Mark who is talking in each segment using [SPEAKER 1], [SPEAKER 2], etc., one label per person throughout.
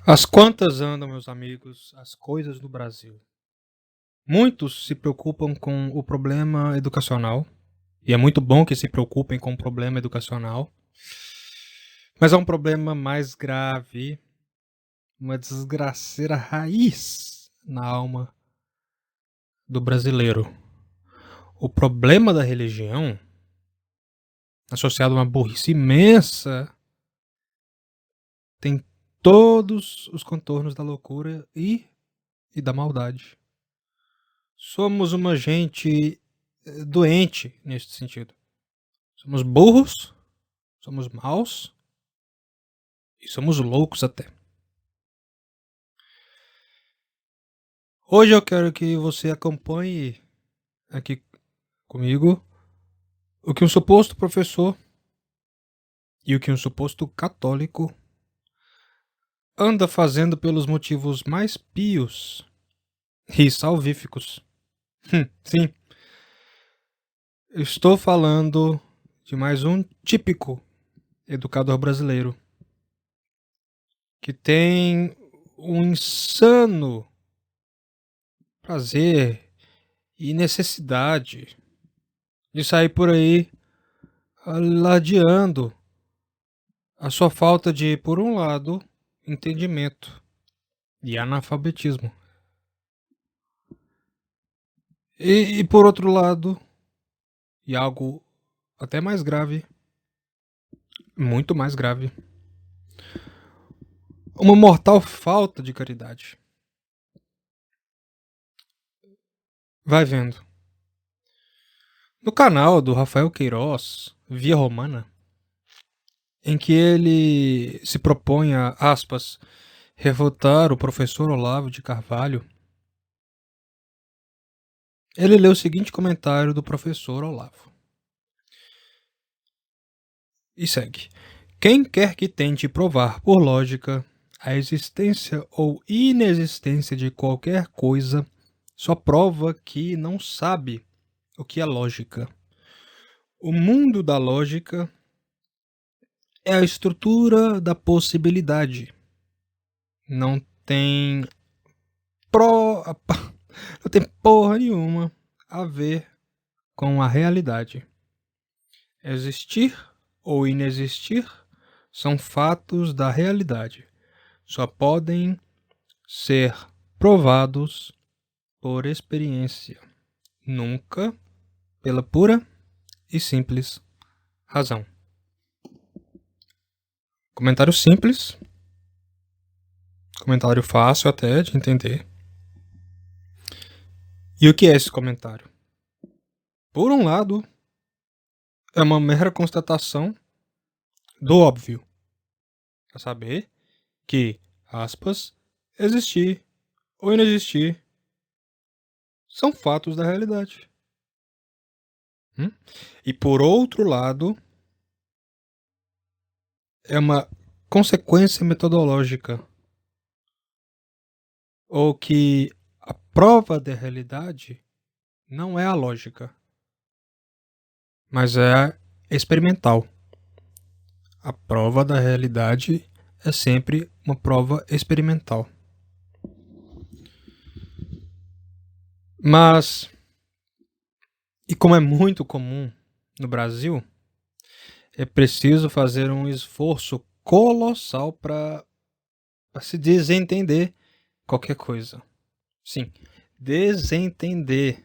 [SPEAKER 1] As quantas andam, meus amigos, as coisas do Brasil? Muitos se preocupam com o problema educacional, e é muito bom que se preocupem com o problema educacional, mas há um problema mais grave, uma desgraceira raiz na alma do brasileiro. O problema da religião, associado a uma burrice imensa, tem todos os contornos da loucura e da maldade. Somos uma gente doente neste sentido. Somos burros, somos maus e somos loucos até. Hoje eu quero que você acompanhe aqui comigo o que um suposto professor e o que um suposto católico anda fazendo pelos motivos mais pios e salvíficos. Sim, estou falando de mais um típico educador brasileiro que tem um insano prazer e necessidade de sair por aí alardeando a sua falta de, por um lado, entendimento e analfabetismo. E por outro lado, e algo até mais grave, muito mais grave, uma mortal falta de caridade. Vai vendo. No canal do Rafael Queiroz, Via Romana, em que ele se propõe a, aspas, refutar o professor Olavo de Carvalho, ele leu o seguinte comentário do professor Olavo. E segue. Quem quer que tente provar por lógica a existência ou inexistência de qualquer coisa só prova que não sabe o que é lógica. O mundo da lógica é a estrutura da possibilidade. Não tem pro... não tem porra nenhuma a ver com a realidade. Existir ou inexistir são fatos da realidade. Só podem ser provados por experiência, nunca pela pura e simples razão. Comentário simples, comentário fácil até de entender. E o que é esse comentário? Por um lado, é uma mera constatação do óbvio, a saber que, aspas, existir ou inexistir são fatos da realidade. E por outro lado, é uma consequência metodológica, ou que a prova da realidade não é a lógica, mas é a experimental. A prova da realidade é sempre uma prova experimental. Mas, e como é muito comum no Brasil, é preciso fazer um esforço colossal para se desentender qualquer coisa. Sim, desentender.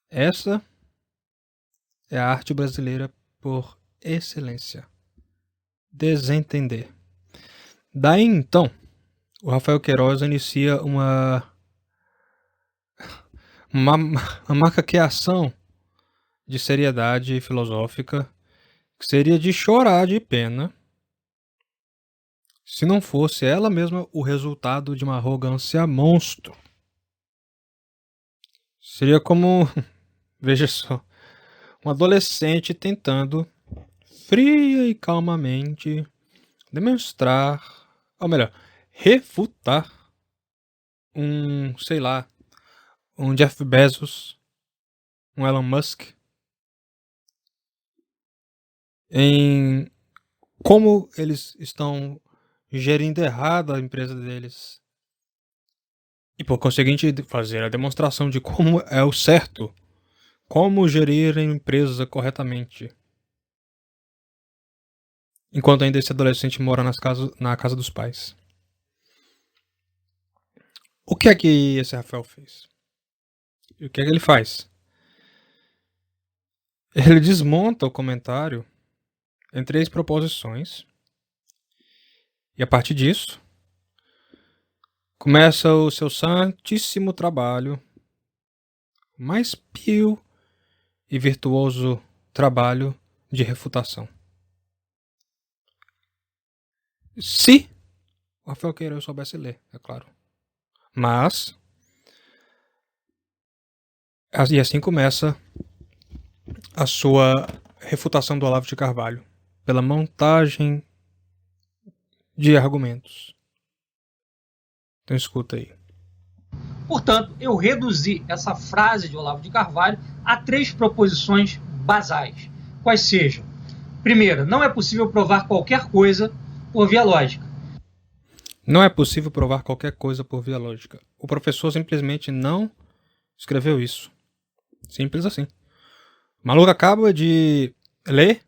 [SPEAKER 1] Essa é a arte brasileira por excelência. Desentender. Daí então, o Rafael Queiroz inicia uma macaqueação de seriedade filosófica que seria de chorar de pena se não fosse ela mesma o resultado de uma arrogância monstro. Seria como, veja só, um adolescente tentando, fria e calmamente, demonstrar, ou melhor, refutar sei lá, um Jeff Bezos, um Elon Musk, em como eles estão gerindo errado a empresa deles. E por conseguinte, fazer a demonstração de como é o certo, como gerir a empresa corretamente. Enquanto ainda esse adolescente mora na casa dos pais. O que é que esse Rafael fez? E o que é que ele faz? Ele desmonta o comentário em 3 proposições. E a partir disso, começa o seu santíssimo trabalho, mais pio e virtuoso trabalho de refutação. Se o Rafael Queiroz soubesse ler, é claro. Mas, e assim começa a sua refutação do Olavo de Carvalho, pela montagem de argumentos. Então escuta aí.
[SPEAKER 2] Portanto, eu reduzi essa frase de Olavo de Carvalho a 3 proposições basais, quais sejam: primeira, não é possível provar qualquer coisa por via lógica.
[SPEAKER 1] Não é possível provar qualquer coisa por via lógica. O professor simplesmente não escreveu isso. Simples assim. O maluco acaba de ler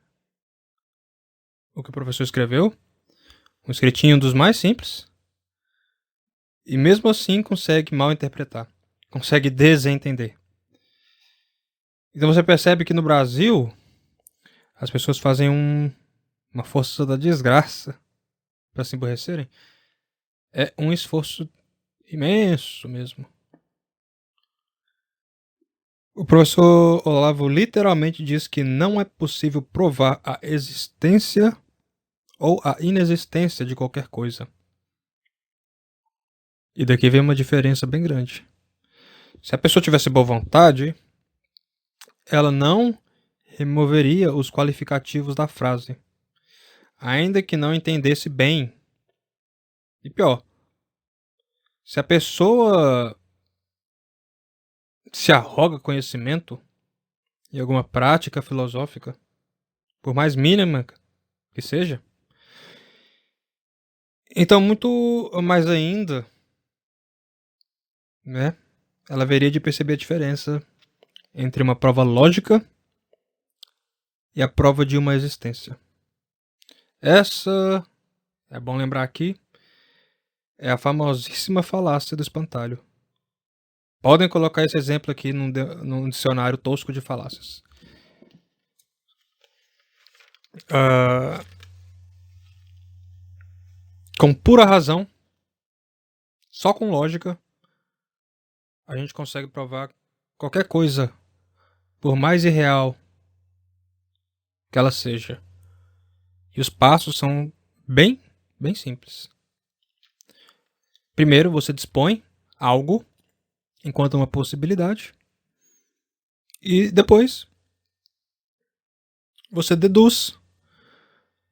[SPEAKER 1] o que o professor escreveu, um escritinho dos mais simples, e mesmo assim consegue mal interpretar, consegue desentender. Então você percebe que no Brasil as pessoas fazem uma força da desgraça para se emborrecerem. É um esforço imenso mesmo. O professor Olavo literalmente diz que não é possível provar a existência ou a inexistência de qualquer coisa. E daqui vem uma diferença bem grande. Se a pessoa tivesse boa vontade, ela não removeria os qualificativos da frase, ainda que não entendesse bem. E pior, se a pessoa se arroga conhecimento em alguma prática filosófica, por mais mínima que seja, então muito mais ainda, né, ela haveria de perceber a diferença entre uma prova lógica e a prova de uma existência. Essa, é bom lembrar aqui, é a famosíssima falácia do espantalho. Podem colocar esse exemplo aqui num dicionário tosco de falácias. Com pura razão, só com lógica, a gente consegue provar qualquer coisa, por mais irreal que ela seja. E os passos são bem simples. Primeiro, você dispõe algo enquanto uma possibilidade. E depois, você deduz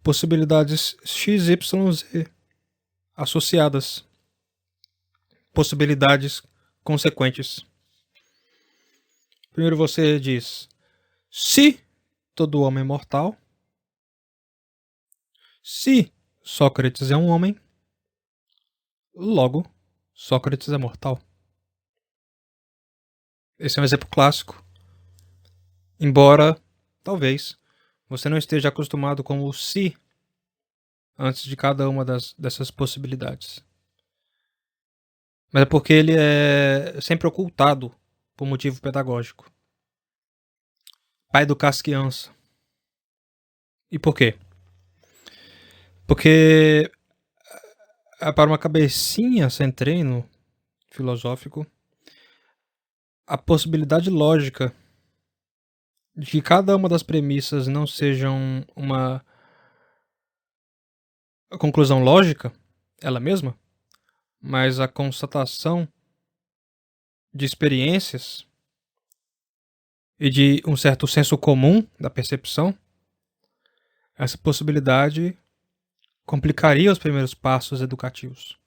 [SPEAKER 1] possibilidades x, y, z associadas. Possibilidades consequentes. Primeiro você diz: se todo homem é mortal, se Sócrates é um homem, logo Sócrates é mortal. Esse é um exemplo clássico. Embora, talvez, você não esteja acostumado com o se antes de cada uma dessas possibilidades. Mas é porque ele é sempre ocultado por motivo pedagógico. Para educar as crianças. E por quê? Porque para uma cabecinha sem treino filosófico, a possibilidade lógica de que cada uma das premissas não sejam uma conclusão lógica, ela mesma, mas a constatação de experiências e de um certo senso comum da percepção, essa possibilidade complicaria os primeiros passos educativos.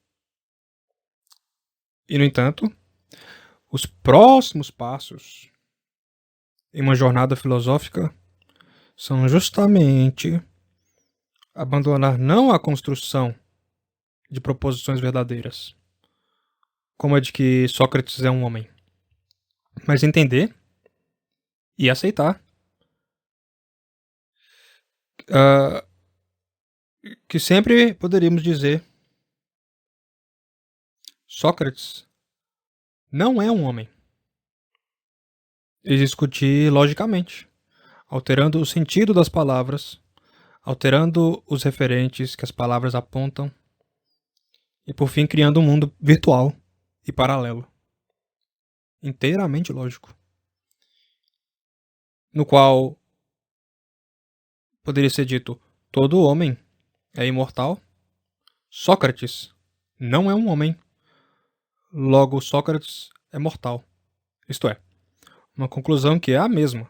[SPEAKER 1] E, no entanto, os próximos passos em uma jornada filosófica são justamente abandonar não a construção de proposições verdadeiras, como a de que Sócrates é um homem, mas entender e aceitar que sempre poderíamos dizer: Sócrates não é um homem. E discutir logicamente, alterando o sentido das palavras, alterando os referentes que as palavras apontam, e por fim criando um mundo virtual e paralelo, inteiramente lógico, no qual poderia ser dito: todo homem é imortal. Sócrates não é um homem, logo Sócrates é mortal. Isto é, uma conclusão que é a mesma,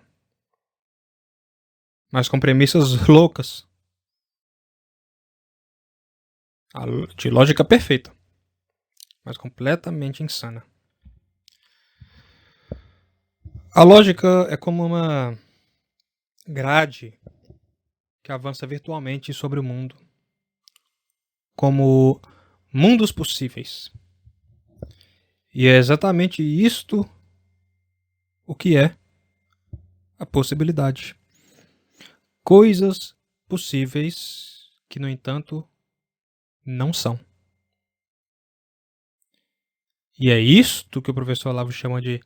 [SPEAKER 1] mas com premissas loucas, de lógica perfeita, mas completamente insana. A lógica é como uma grade que avança virtualmente sobre o mundo, como mundos possíveis. E é exatamente isto o que é a possibilidade. Coisas possíveis que, no entanto, não são. E é isto que o professor Olavo chama de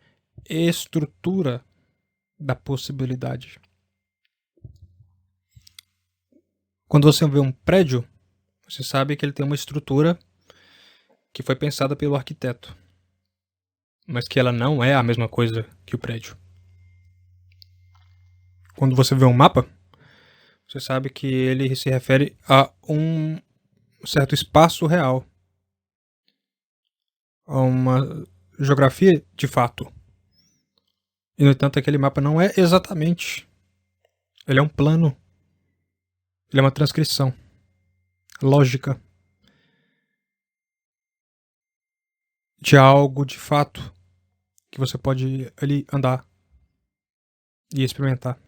[SPEAKER 1] estrutura da possibilidade. Quando você vê um prédio, você sabe que ele tem uma estrutura que foi pensada pelo arquiteto, mas que ela não é a mesma coisa que o prédio. Quando você vê um mapa, você sabe que ele se refere a um certo espaço real, a uma geografia de fato. E, no entanto, aquele mapa não é exatamente. Ele é um plano. Ele é uma transcrição lógica de algo de fato que você pode ali andar e experimentar.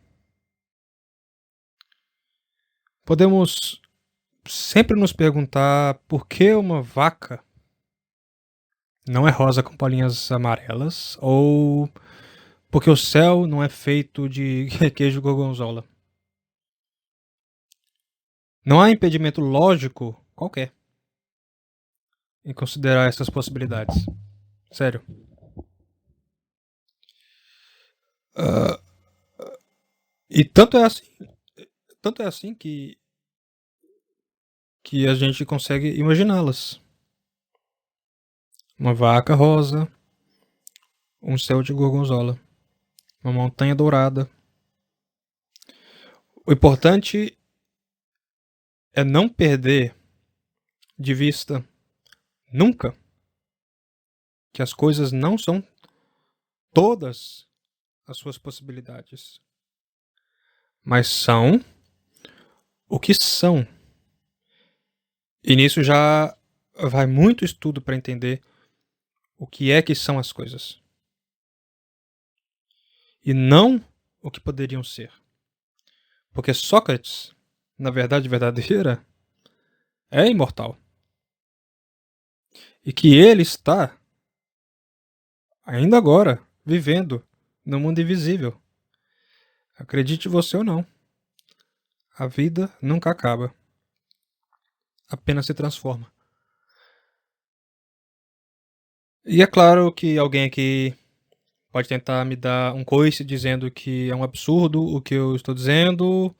[SPEAKER 1] Podemos sempre nos perguntar por que uma vaca não é rosa com bolinhas amarelas, ou porque o céu não é feito de queijo gorgonzola. Não há impedimento lógico qualquer em considerar essas possibilidades. Sério. E tanto é assim que a gente consegue imaginá-las. Uma vaca rosa, um céu de gorgonzola, uma montanha dourada. O importante é não perder de vista nunca que as coisas não são todas as suas possibilidades, mas são o que são. E nisso já vai muito estudo para entender o que é que são as coisas. E não o que poderiam ser. Porque Sócrates, na verdade verdadeira, é imortal. E que ele está, ainda agora, vivendo no mundo invisível. Acredite você ou não, a vida nunca acaba. Apenas se transforma. E é claro que alguém aqui pode tentar me dar um coice dizendo que é um absurdo o que eu estou dizendo,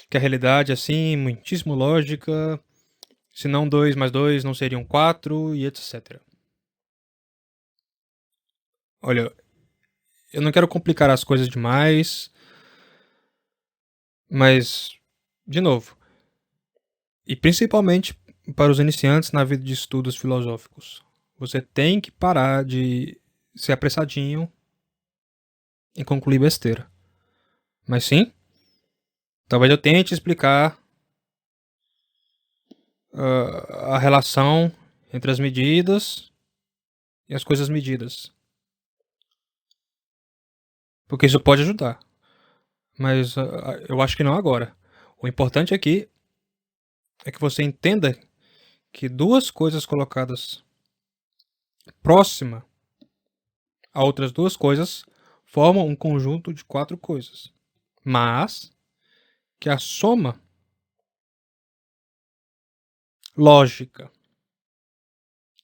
[SPEAKER 1] que a realidade é assim, muitíssimo lógica, se não 2 mais 2 não seriam 4 e etc. Olha, eu não quero complicar as coisas demais, mas, de novo, e principalmente para os iniciantes na vida de estudos filosóficos, você tem que parar de ser apressadinho em concluir besteira. Mas sim, talvez eu tente explicar a relação entre as medidas e as coisas medidas. Porque isso pode ajudar. Mas eu acho que não agora. O importante aqui é que você entenda que duas coisas colocadas próxima a outras duas coisas formam um conjunto de quatro coisas, mas que a soma lógica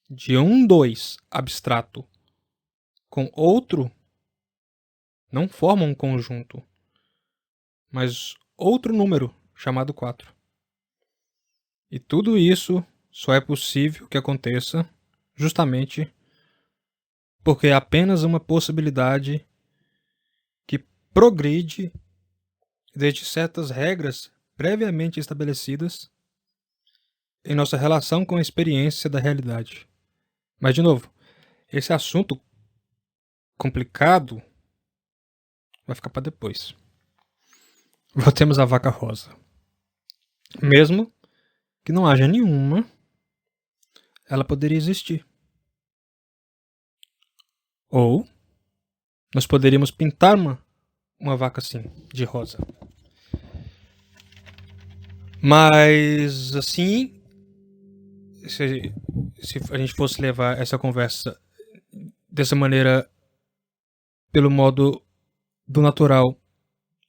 [SPEAKER 1] de um 2 abstrato com outro não forma um conjunto, mas outro número chamado 4. E tudo isso só é possível que aconteça justamente porque é apenas uma possibilidade que progride desde certas regras previamente estabelecidas em nossa relação com a experiência da realidade. Mas, de novo, esse assunto complicado vai ficar para depois. Voltemos à vaca rosa. Mesmo que não haja nenhuma, ela poderia existir. Ou nós poderíamos pintar uma vaca assim, de rosa. Mas, assim, se a gente fosse levar essa conversa dessa maneira, pelo modo do natural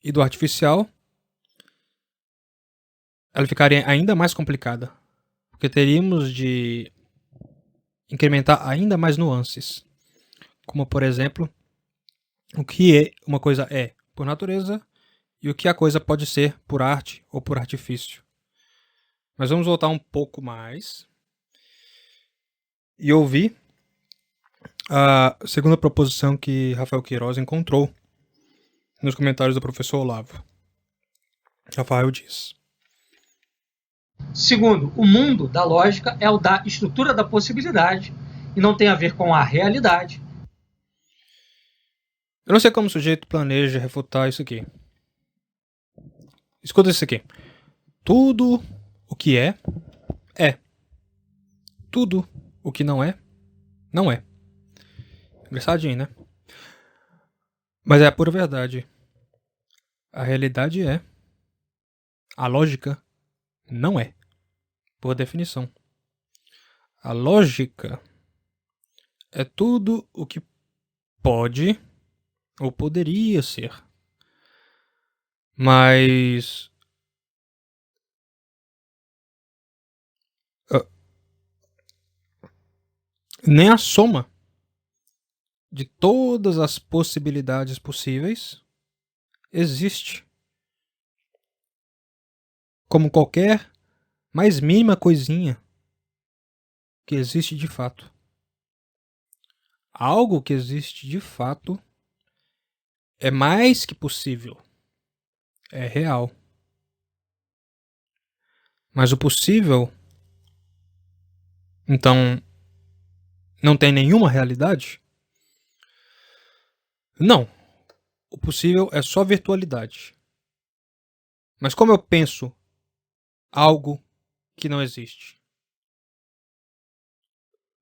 [SPEAKER 1] e do artificial, ela ficaria ainda mais complicada. Porque teríamos de incrementar ainda mais nuances. Como, por exemplo, o que uma coisa é por natureza e o que a coisa pode ser por arte ou por artifício. Mas vamos voltar um pouco mais e ouvir a segunda proposição que Rafael Queiroz encontrou nos comentários do professor Olavo. Rafael diz:
[SPEAKER 2] Segundo, o mundo da lógica é o da estrutura da possibilidade e não tem a ver com a realidade.
[SPEAKER 1] Eu não sei como o sujeito planeja refutar isso aqui. Escuta isso aqui. Tudo o que é, é. Tudo o que não é, não é. Engraçadinho, né? Mas é a pura verdade. A realidade é. A lógica não é. Por definição. A lógica é tudo o que pode ou poderia ser. Mas nem a soma de todas as possibilidades possíveis existe. Como qualquer mais mínima coisinha que existe de fato. Algo que existe de fato é mais que possível. É real. Mas o possível, então, não tem nenhuma realidade? Não. O possível é só virtualidade. Mas como eu penso algo que não existe?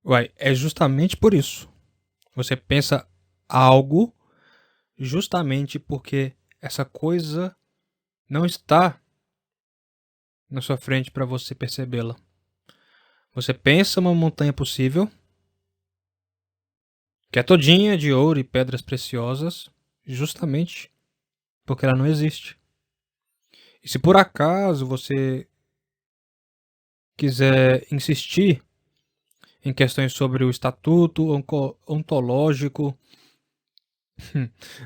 [SPEAKER 1] Uai, é justamente por isso. Você pensa algo justamente porque essa coisa não está na sua frente para você percebê-la. Você pensa uma montanha possível, que é todinha de ouro e pedras preciosas, justamente porque ela não existe. E se por acaso você quiser insistir em questões sobre o estatuto ontológico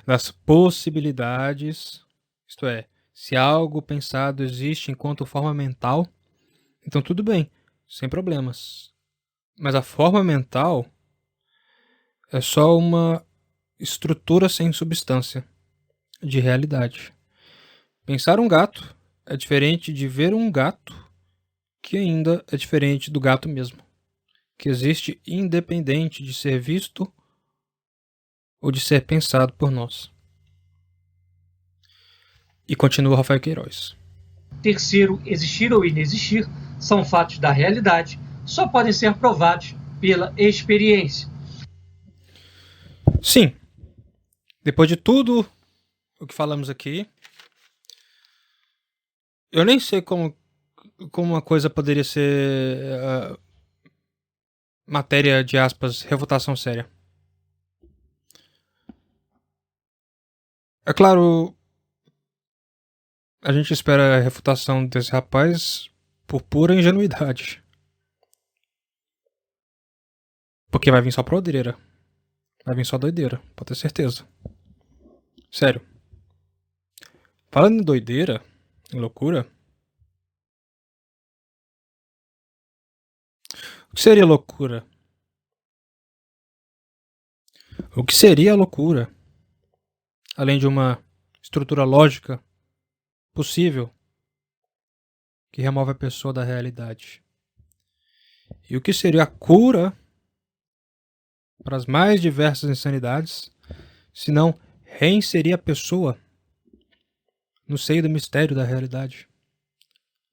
[SPEAKER 1] das possibilidades, isto é, se algo pensado existe enquanto forma mental, então tudo bem, sem problemas. Mas a forma mental é só uma estrutura sem substância de realidade. Pensar um gato é diferente de ver um gato, que ainda é diferente do gato mesmo, que existe independente de ser visto ou de ser pensado por nós. E continua Rafael Queiroz.
[SPEAKER 2] Terceiro, existir ou inexistir são fatos da realidade, só podem ser provados pela experiência.
[SPEAKER 1] Sim, depois de tudo o que falamos aqui, eu nem sei como como uma coisa poderia ser matéria de aspas, refutação séria. É claro, a gente espera a refutação desse rapaz por pura ingenuidade. Porque vai vir só podreira. Vai vir só doideira, pode ter certeza. Sério. Falando em doideira, em loucura, o que seria loucura? O que seria a loucura? Além de uma estrutura lógica possível que remove a pessoa da realidade. E o que seria a cura para as mais diversas insanidades, se não reinserir a pessoa no seio do mistério da realidade?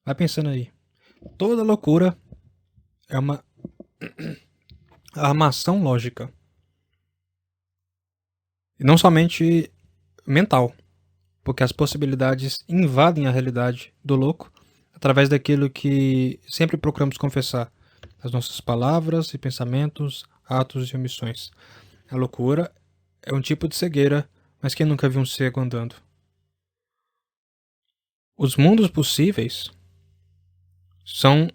[SPEAKER 1] Vai pensando aí. Toda loucura é uma armação lógica. E não somente mental, porque as possibilidades invadem a realidade do louco através daquilo que sempre procuramos confessar, as nossas palavras e pensamentos, atos e omissões. A loucura é um tipo de cegueira, mas quem nunca viu um cego andando? Os mundos possíveis são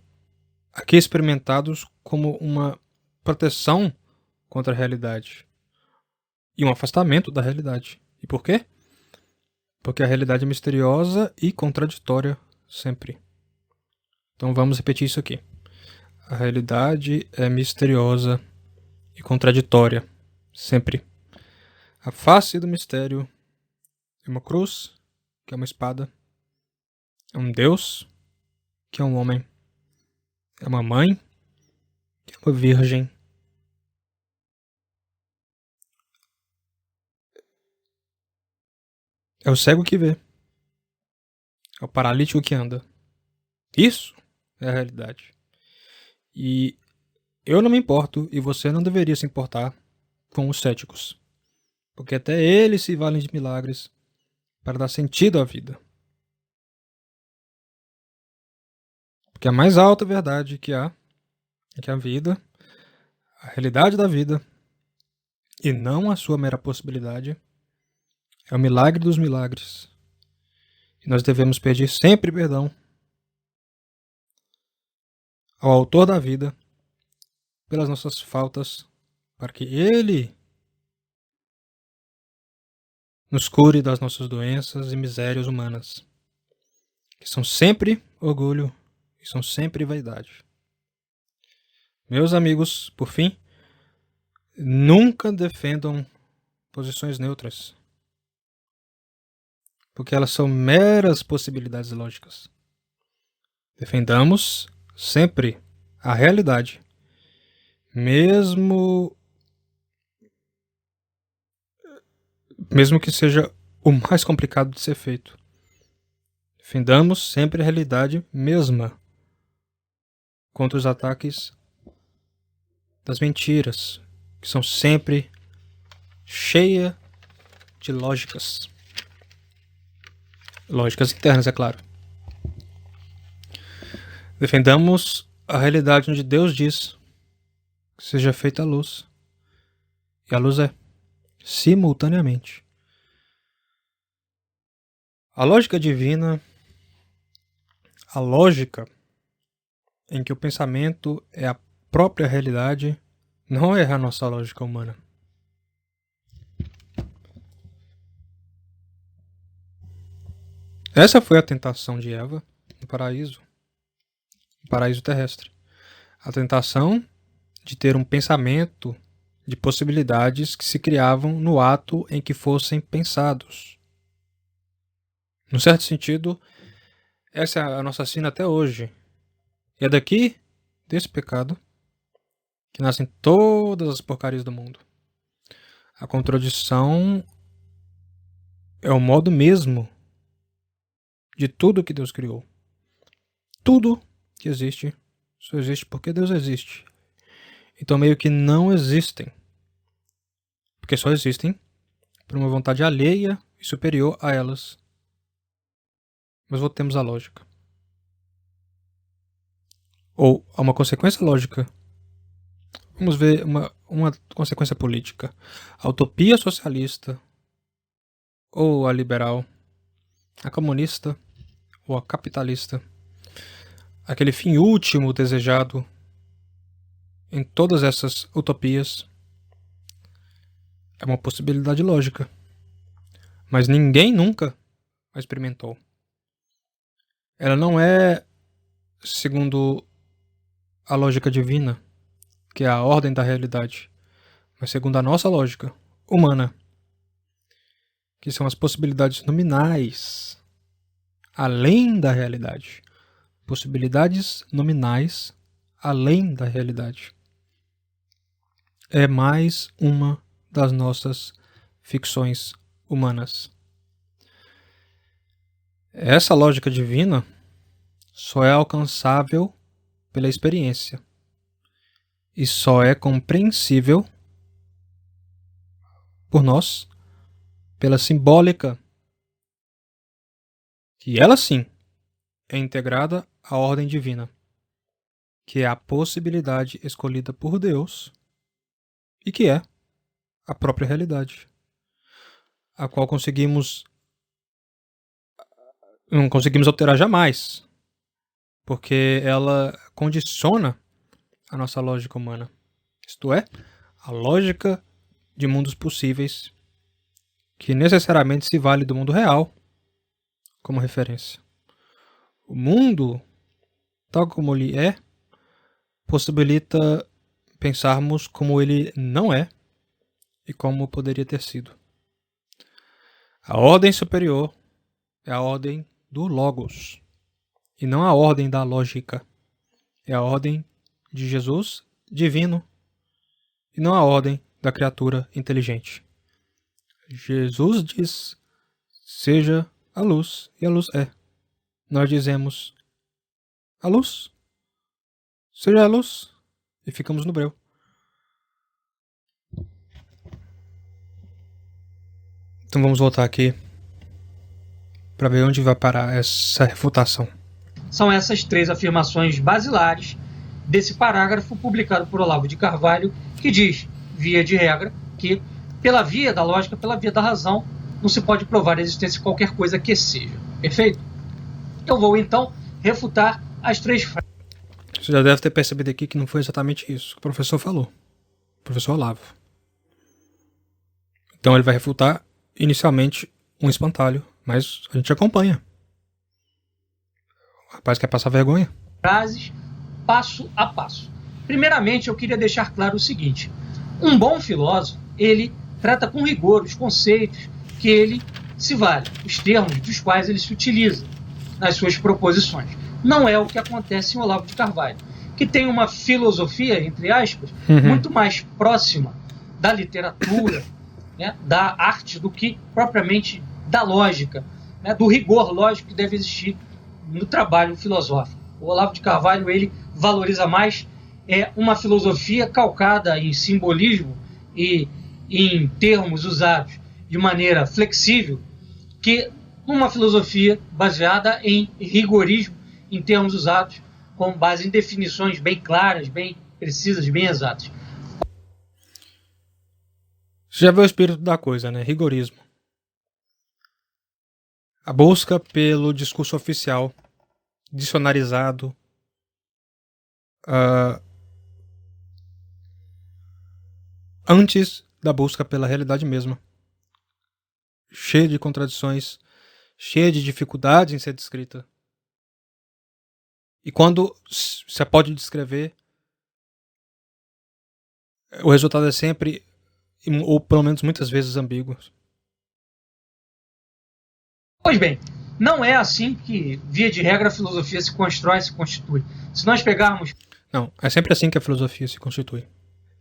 [SPEAKER 1] aqui experimentados como uma proteção contra a realidade e um afastamento da realidade. E por quê? Porque a realidade é misteriosa e contraditória sempre. Então vamos repetir isso aqui. A realidade é misteriosa e contraditória sempre. A face do mistério é uma cruz, que é uma espada. É um Deus, que é um homem. É uma mãe, que é uma virgem. É o cego que vê. É o paralítico que anda. Isso é a realidade. E eu não me importo, e você não deveria se importar com os céticos. Porque até eles se valem de milagres para dar sentido à vida. Porque a mais alta verdade que há é que a vida, a realidade da vida, e não a sua mera possibilidade, é o milagre dos milagres. E nós devemos pedir sempre perdão ao autor da vida pelas nossas faltas, para que ele nos cure das nossas doenças e misérias humanas, que são sempre orgulho e são sempre vaidade. Meus amigos, por fim, nunca defendam posições neutras, porque elas são meras possibilidades lógicas. Defendamos sempre a realidade, mesmo que seja o mais complicado de ser feito. Defendamos sempre a realidade mesma contra os ataques das mentiras, que são sempre cheias de lógicas. Lógicas internas, é claro. Defendamos a realidade onde Deus diz que seja feita a luz. E a luz é simultaneamente. A lógica divina, a lógica em que o pensamento é a própria realidade, não é a nossa lógica humana. Essa foi a tentação de Eva no paraíso terrestre. A tentação de ter um pensamento de possibilidades que se criavam no ato em que fossem pensados. Num certo sentido, essa é a nossa sina até hoje. E é daqui, desse pecado, que nascem todas as porcarias do mundo. A contradição é o modo mesmo de tudo que Deus criou. Tudo que existe só existe porque Deus existe. Então meio que não existem. Porque só existem por uma vontade alheia e superior a elas. Mas voltemos à lógica. ou a uma consequência lógica. Vamos ver uma consequência política. A utopia socialista, ou a liberal, a comunista, ou a capitalista. Aquele fim último desejado em todas essas utopias é uma possibilidade lógica. Mas ninguém nunca a experimentou. Ela não é segundo a lógica divina, que é a ordem da realidade, mas segundo a nossa lógica humana, que são as possibilidades nominais além da realidade. Possibilidades nominais além da realidade. É mais uma das nossas ficções humanas. Essa lógica divina só é alcançável pela experiência e só é compreensível por nós pela simbólica, que ela sim é integrada à ordem divina, que é a possibilidade escolhida por Deus e que é a própria realidade, a qual não conseguimos alterar jamais, porque ela condiciona a nossa lógica humana, isto é, a lógica de mundos possíveis que necessariamente se vale do mundo real como referência. O mundo, tal como ele é, possibilita pensarmos como ele não é e como poderia ter sido. A ordem superior é a ordem do Logos e não a ordem da lógica. É a ordem de Jesus divino e não a ordem da criatura inteligente. Jesus diz: seja a luz, e a luz é. Nós dizemos: a luz, seja a luz, e ficamos no breu. Então vamos voltar aqui para ver onde vai parar essa refutação.
[SPEAKER 2] São essas três afirmações basilares desse parágrafo publicado por Olavo de Carvalho, que diz, via de regra, que pela via da lógica, pela via da razão, não se pode provar a existência de qualquer coisa que seja. Perfeito? Eu vou, então, refutar as três frases.
[SPEAKER 1] Você já deve ter percebido aqui que não foi exatamente isso que o professor falou. O professor Olavo. Então ele vai refutar, inicialmente, um espantalho, mas a gente acompanha. O rapaz quer passar vergonha.
[SPEAKER 2] Frases, passo a passo. Primeiramente, eu queria deixar claro o seguinte. Um bom filósofo, ele trata com rigor os conceitos que ele se vale, os termos dos quais ele se utiliza nas suas proposições. Não é o que acontece em Olavo de Carvalho, que tem uma filosofia, entre aspas, muito mais próxima da literatura, né, da arte, do que propriamente da lógica, né, do rigor lógico que deve existir no trabalho filosófico. O Olavo de Carvalho, ele valoriza mais uma filosofia calcada em simbolismo e em termos usados de maneira flexível, que uma filosofia baseada em rigorismo em termos usados com base em definições bem claras, bem precisas, bem exatas.
[SPEAKER 1] Você já vê o espírito da coisa, né? Rigorismo. A busca pelo discurso oficial, dicionarizado, antes da busca pela realidade mesma. Cheia de contradições, cheia de dificuldades em ser descrita. E quando você pode descrever, o resultado é sempre, ou pelo menos muitas vezes, ambíguo.
[SPEAKER 2] Pois bem, não é assim que, via de regra, a filosofia se constrói, se constitui. Se nós pegarmos...
[SPEAKER 1] Não, é sempre assim que a filosofia se constitui.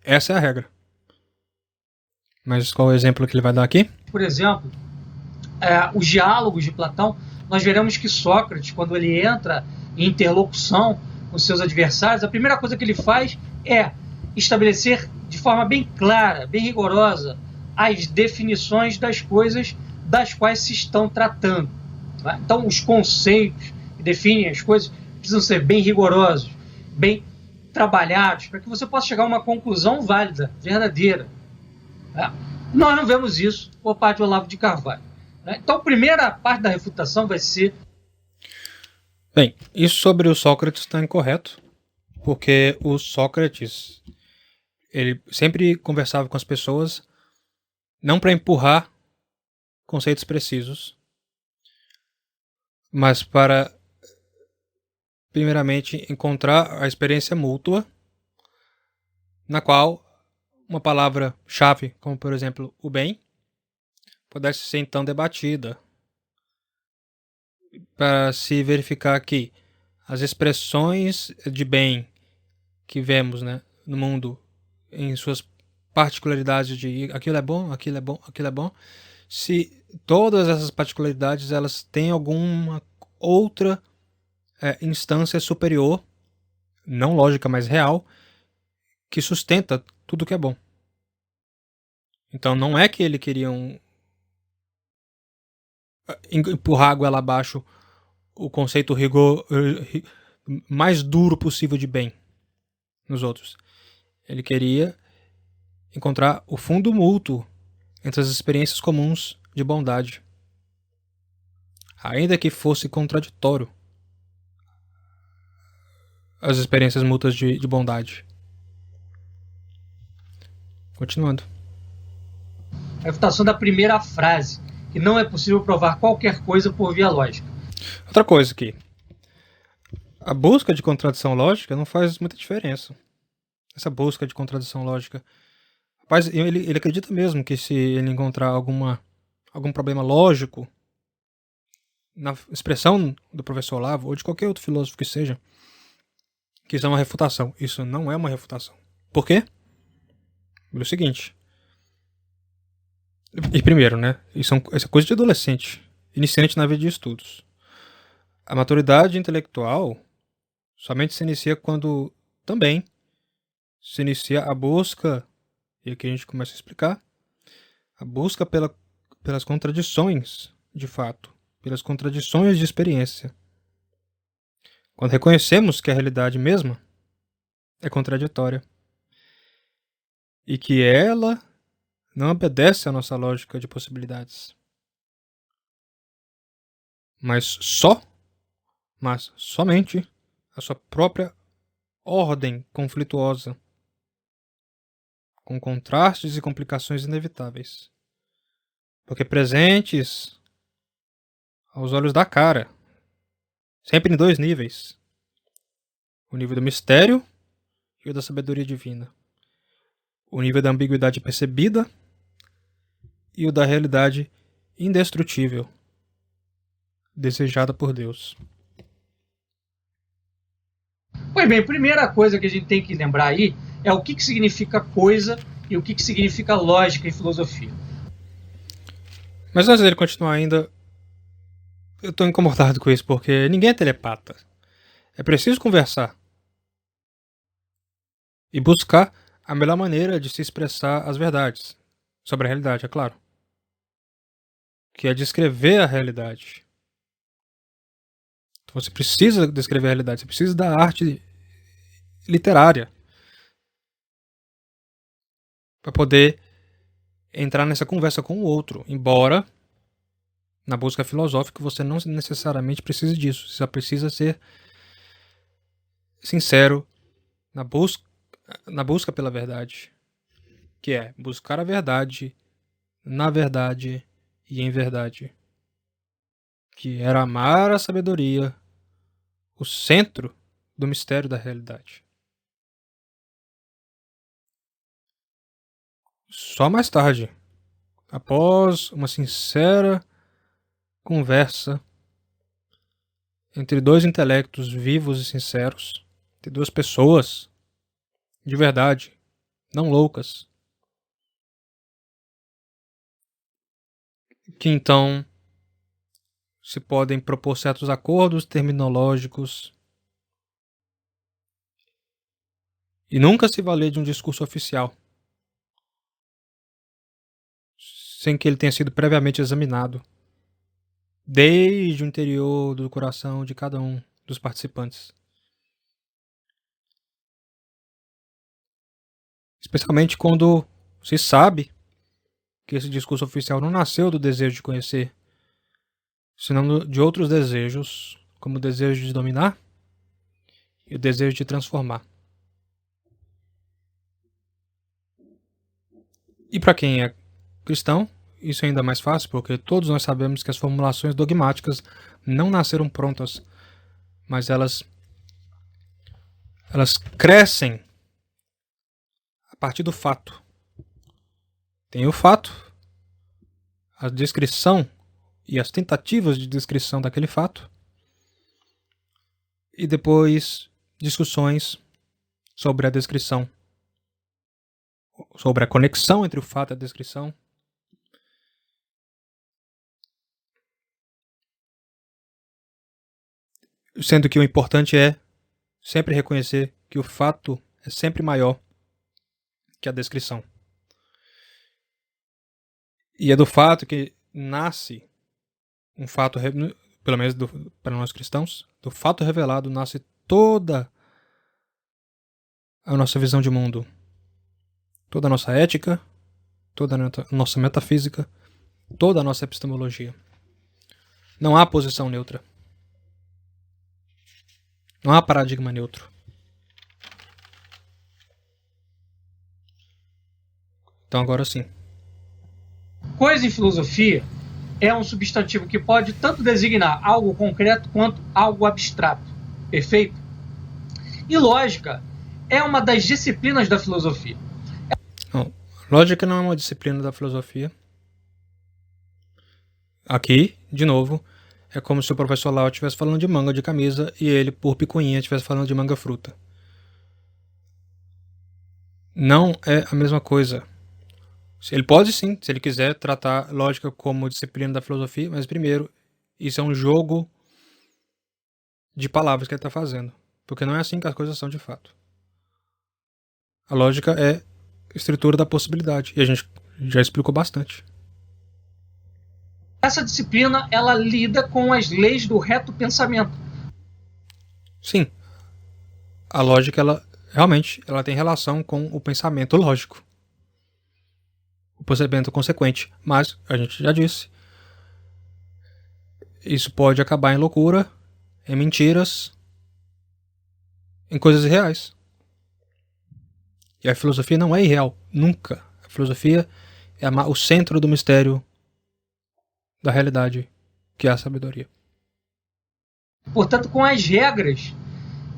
[SPEAKER 1] Essa é a regra. Mas qual é o exemplo que ele vai dar aqui?
[SPEAKER 2] Por exemplo, os diálogos de Platão, nós veremos que Sócrates, quando ele entra em interlocução com seus adversários, a primeira coisa que ele faz é estabelecer de forma bem clara, bem rigorosa, as definições das coisas das quais se estão tratando. Então, os conceitos que definem as coisas precisam ser bem rigorosos. bem trabalhados, para que você possa chegar a uma conclusão válida, verdadeira. Nós não vemos isso por parte de Olavo de Carvalho. Então, a primeira parte da refutação vai ser...
[SPEAKER 1] Bem, isso sobre o Sócrates está incorreto, porque o Sócrates, ele sempre conversava com as pessoas não para empurrar conceitos precisos, mas para, primeiramente, encontrar a experiência mútua, na qual uma palavra-chave, como por exemplo o bem, pudesse ser então debatida, para se verificar que as expressões de bem que vemos, né, no mundo, em suas particularidades de aquilo é bom, aquilo é bom, aquilo é bom, se todas essas particularidades elas têm alguma outra instância superior, não lógica, mas real, que sustenta tudo que é bom. Então não é que ele queria empurrar água lá abaixo o conceito mais duro possível de bem nos outros. Ele queria encontrar o fundo mútuo entre as experiências comuns de bondade, ainda que fosse contraditório as experiências mútuas de bondade. Continuando.
[SPEAKER 2] A refutação da primeira frase, que não é possível provar qualquer coisa por via lógica.
[SPEAKER 1] Outra coisa aqui. A busca de contradição lógica não faz muita diferença. Essa busca de contradição lógica. Rapaz, ele acredita mesmo que se ele encontrar algum problema lógico na expressão do professor Olavo, ou de qualquer outro filósofo que seja, que isso é uma refutação. Isso não é uma refutação. Por quê? Pelo seguinte. E primeiro, né? Isso é coisa de adolescente, iniciante na vida de estudos. A maturidade intelectual somente se inicia quando também se inicia a busca, e aqui a gente começa a explicar, a busca pelas contradições de fato, pelas contradições de experiência. Quando reconhecemos que a realidade mesma é contraditória e que ela não obedece à nossa lógica de possibilidades, mas somente a sua própria ordem conflituosa, com contrastes e complicações inevitáveis, porque presentes aos olhos da cara, sempre em dois níveis: o nível do mistério e o da sabedoria divina, o nível da ambiguidade percebida e o da realidade indestrutível, desejada por Deus.
[SPEAKER 2] Pois bem, a primeira coisa que a gente tem que lembrar aí é o que significa coisa e o que significa lógica em filosofia.
[SPEAKER 1] Mas antes dele continuar ainda, eu estou incomodado com isso, porque ninguém é telepata. É preciso conversar e buscar a melhor maneira de se expressar as verdades sobre a realidade, é claro, que é descrever a realidade. Então você precisa descrever a realidade, você precisa da arte literária para poder entrar nessa conversa com o outro, embora na busca filosófica você não necessariamente precise disso, você só precisa ser sincero na busca pela verdade, que é buscar a verdade na verdade e em verdade, que era amar a sabedoria, o centro do mistério da realidade. Só mais tarde, após uma sincera conversa entre dois intelectos vivos e sinceros, entre duas pessoas de verdade, não loucas, que então se podem propor certos acordos terminológicos e nunca se valer de um discurso oficial, sem que ele tenha sido previamente examinado, desde o interior do coração de cada um dos participantes. Especialmente quando se sabe que esse discurso oficial não nasceu do desejo de conhecer, senão de outros desejos, como o desejo de dominar e o desejo de transformar. E para quem é cristão, isso é ainda mais fácil, porque todos nós sabemos que as formulações dogmáticas não nasceram prontas, mas elas crescem a partir do fato. Tem o fato, a descrição e as tentativas de descrição daquele fato, e depois discussões sobre a descrição, sobre a conexão entre o fato e a descrição. Sendo que o importante é sempre reconhecer que o fato é sempre maior que a descrição. E é do fato que nasce um fato, pelo menos para nós cristãos, do fato revelado nasce toda a nossa visão de mundo, toda a nossa ética, toda a nossa metafísica, toda a nossa epistemologia. Não há posição neutra. Não há paradigma neutro. Então agora sim.
[SPEAKER 2] Coisa em filosofia é um substantivo que pode tanto designar algo concreto quanto algo abstrato. Perfeito? E lógica é uma das disciplinas da filosofia.
[SPEAKER 1] Não, lógica não é uma disciplina da filosofia. Aqui, de novo, é como se o professor Lau estivesse falando de manga de camisa e ele, por picuinha, estivesse falando de manga fruta. Não é a mesma coisa. Ele pode sim, se ele quiser, tratar lógica como disciplina da filosofia, mas primeiro, isso é um jogo de palavras que ele está fazendo. Porque não é assim que as coisas são de fato. A lógica é a estrutura da possibilidade, e a gente já explicou bastante.
[SPEAKER 2] Essa disciplina, ela lida com as leis do reto pensamento.
[SPEAKER 1] Sim, a lógica, ela realmente tem relação com o pensamento lógico. O pensamento consequente. Mas, a gente já disse, isso pode acabar em loucura, em mentiras, em coisas irreais. E a filosofia não é irreal, nunca. A filosofia é o centro do mistério da realidade, que é a sabedoria.
[SPEAKER 2] Portanto, com as regras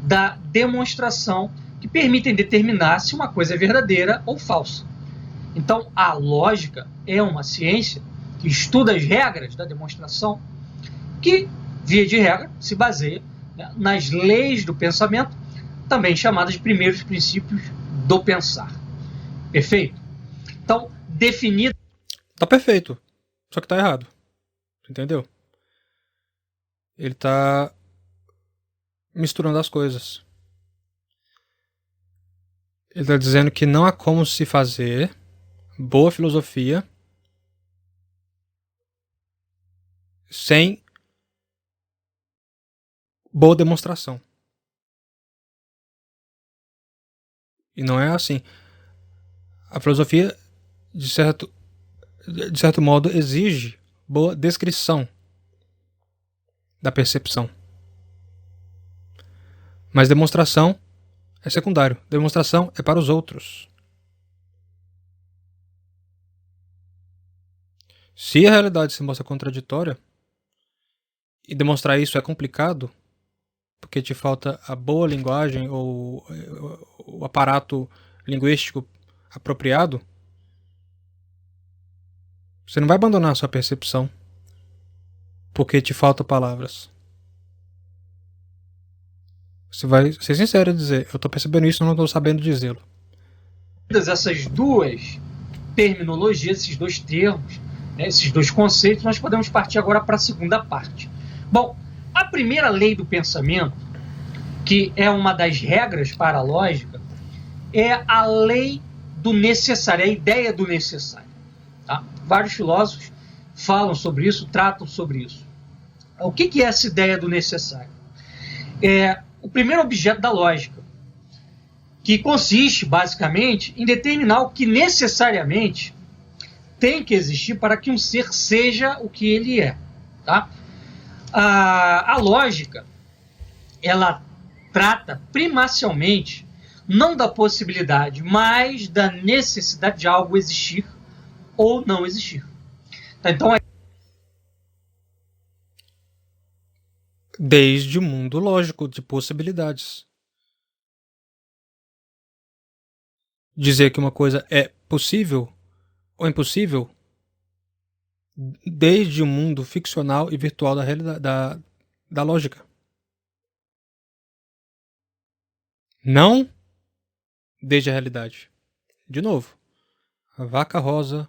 [SPEAKER 2] da demonstração que permitem determinar se uma coisa é verdadeira ou falsa. Então, a lógica é uma ciência que estuda as regras da demonstração, que, via de regra, se baseia nas leis do pensamento, também chamadas de primeiros princípios do pensar. Perfeito? Então, definido...
[SPEAKER 1] Tá perfeito, só que tá errado. Entendeu? Ele tá misturando as coisas. Ele tá dizendo que não há como se fazer boa filosofia sem boa demonstração. E não é assim. A filosofia, de certo modo, exige boa descrição da percepção. Mas demonstração é secundário. Demonstração é para os outros. Se a realidade se mostra contraditória, e demonstrar isso é complicado, porque te falta a boa linguagem ou o aparato linguístico apropriado, você não vai abandonar a sua percepção porque te faltam palavras. Você vai ser sincero e dizer, eu estou percebendo isso e não estou sabendo dizê-lo.
[SPEAKER 2] Essas duas terminologias, esses dois termos, esses dois conceitos, nós podemos partir agora para a segunda parte. Bom, a primeira lei do pensamento, que é uma das regras para a lógica, é a lei do necessário, a ideia do necessário. Tá? Vários filósofos falam sobre isso, tratam sobre isso. O que é essa ideia do necessário? É o primeiro objeto da lógica, que consiste, basicamente, em determinar o que necessariamente tem que existir para que um ser seja o que ele é. Tá? A lógica, ela trata primacialmente não da possibilidade, mas da necessidade de algo existir ou não existir. Tá? Então,
[SPEAKER 1] desde o mundo lógico de possibilidades. Dizer que uma coisa é possível ou impossível desde o mundo ficcional e virtual da realidade, da lógica. Não desde a realidade. De novo, a vaca rosa,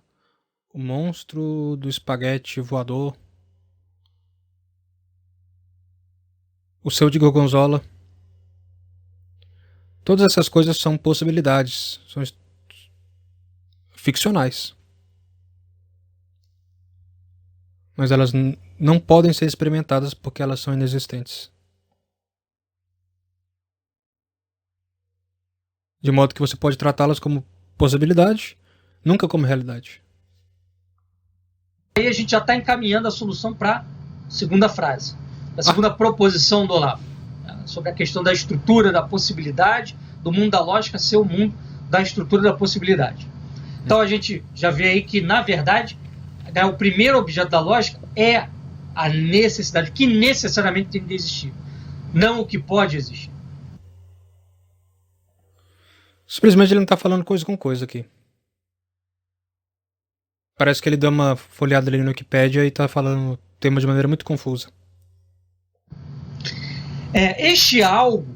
[SPEAKER 1] o monstro do espaguete voador, o seu de gorgonzola. Todas essas coisas são possibilidades, são ficcionais. Mas elas não podem ser experimentadas porque elas são inexistentes. De modo que você pode tratá-las como possibilidade, nunca como realidade.
[SPEAKER 2] Aí a gente já está encaminhando a solução para a segunda frase, a segunda proposição do Olavo, sobre a questão da estrutura da possibilidade, do mundo da lógica ser o mundo da estrutura da possibilidade. Então a gente já vê aí que, na verdade, o primeiro objeto da lógica é a necessidade, o que necessariamente tem que existir, não o que pode existir.
[SPEAKER 1] Simplesmente ele não está falando coisa com coisa aqui. Parece que ele deu uma folhada ali no Wikipedia e está falando o tema de maneira muito confusa.
[SPEAKER 2] Este algo,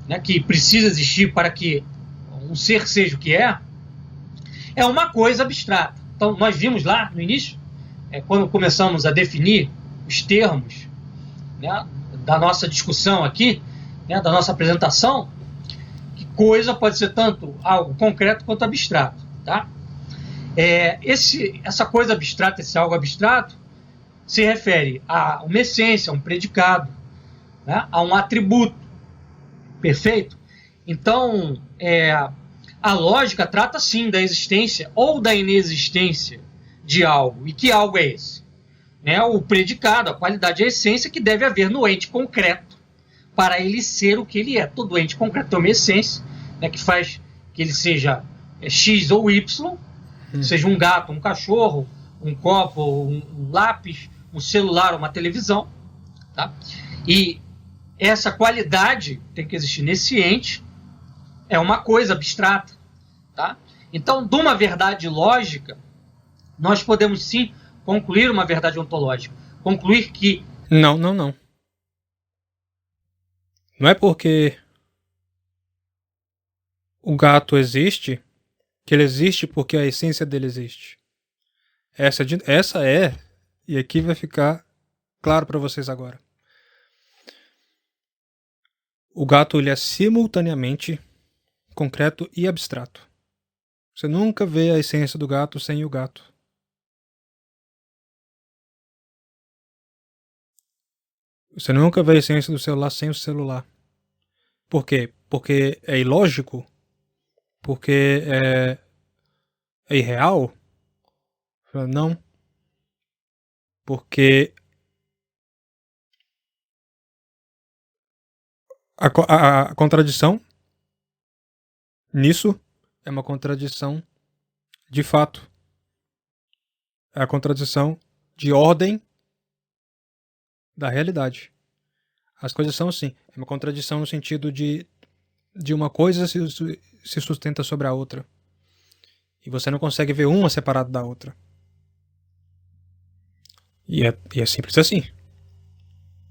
[SPEAKER 2] né, que precisa existir para que um ser seja o que é uma coisa abstrata. Então, nós vimos lá no início, quando começamos a definir os termos, né, da nossa discussão aqui, né, da nossa apresentação, que coisa pode ser tanto algo concreto quanto abstrato. Tá? Essa coisa abstrata, esse algo abstrato, se refere a uma essência, a um predicado, né, a um atributo. Perfeito? Então, a lógica trata sim da existência ou da inexistência de algo. E que algo é esse? O predicado, a qualidade, a essência que deve haver no ente concreto para ele ser o que ele é. Todo ente concreto tem uma essência, né, que faz que ele seja X ou Y, seja um gato, um cachorro, um copo, um lápis, um celular, uma televisão. Tá? E essa qualidade tem que existir nesse ente, é uma coisa abstrata. Tá? Então, de uma verdade lógica, nós podemos sim concluir uma verdade ontológica. Concluir que...
[SPEAKER 1] Não. Não é porque o gato existe que ele existe porque a essência dele existe. Essa é, e aqui vai ficar claro para vocês agora. O gato ele é simultaneamente concreto e abstrato. Você nunca vê a essência do gato sem o gato. Você nunca vê a essência do celular sem o celular. Por quê? Porque é ilógico? Porque é irreal? Não. Porque a contradição nisso é uma contradição de fato. É a contradição de ordem da realidade. As coisas são assim. É uma contradição no sentido de uma coisa se sustenta sobre a outra. E você não consegue ver uma separada da outra. E é simples assim.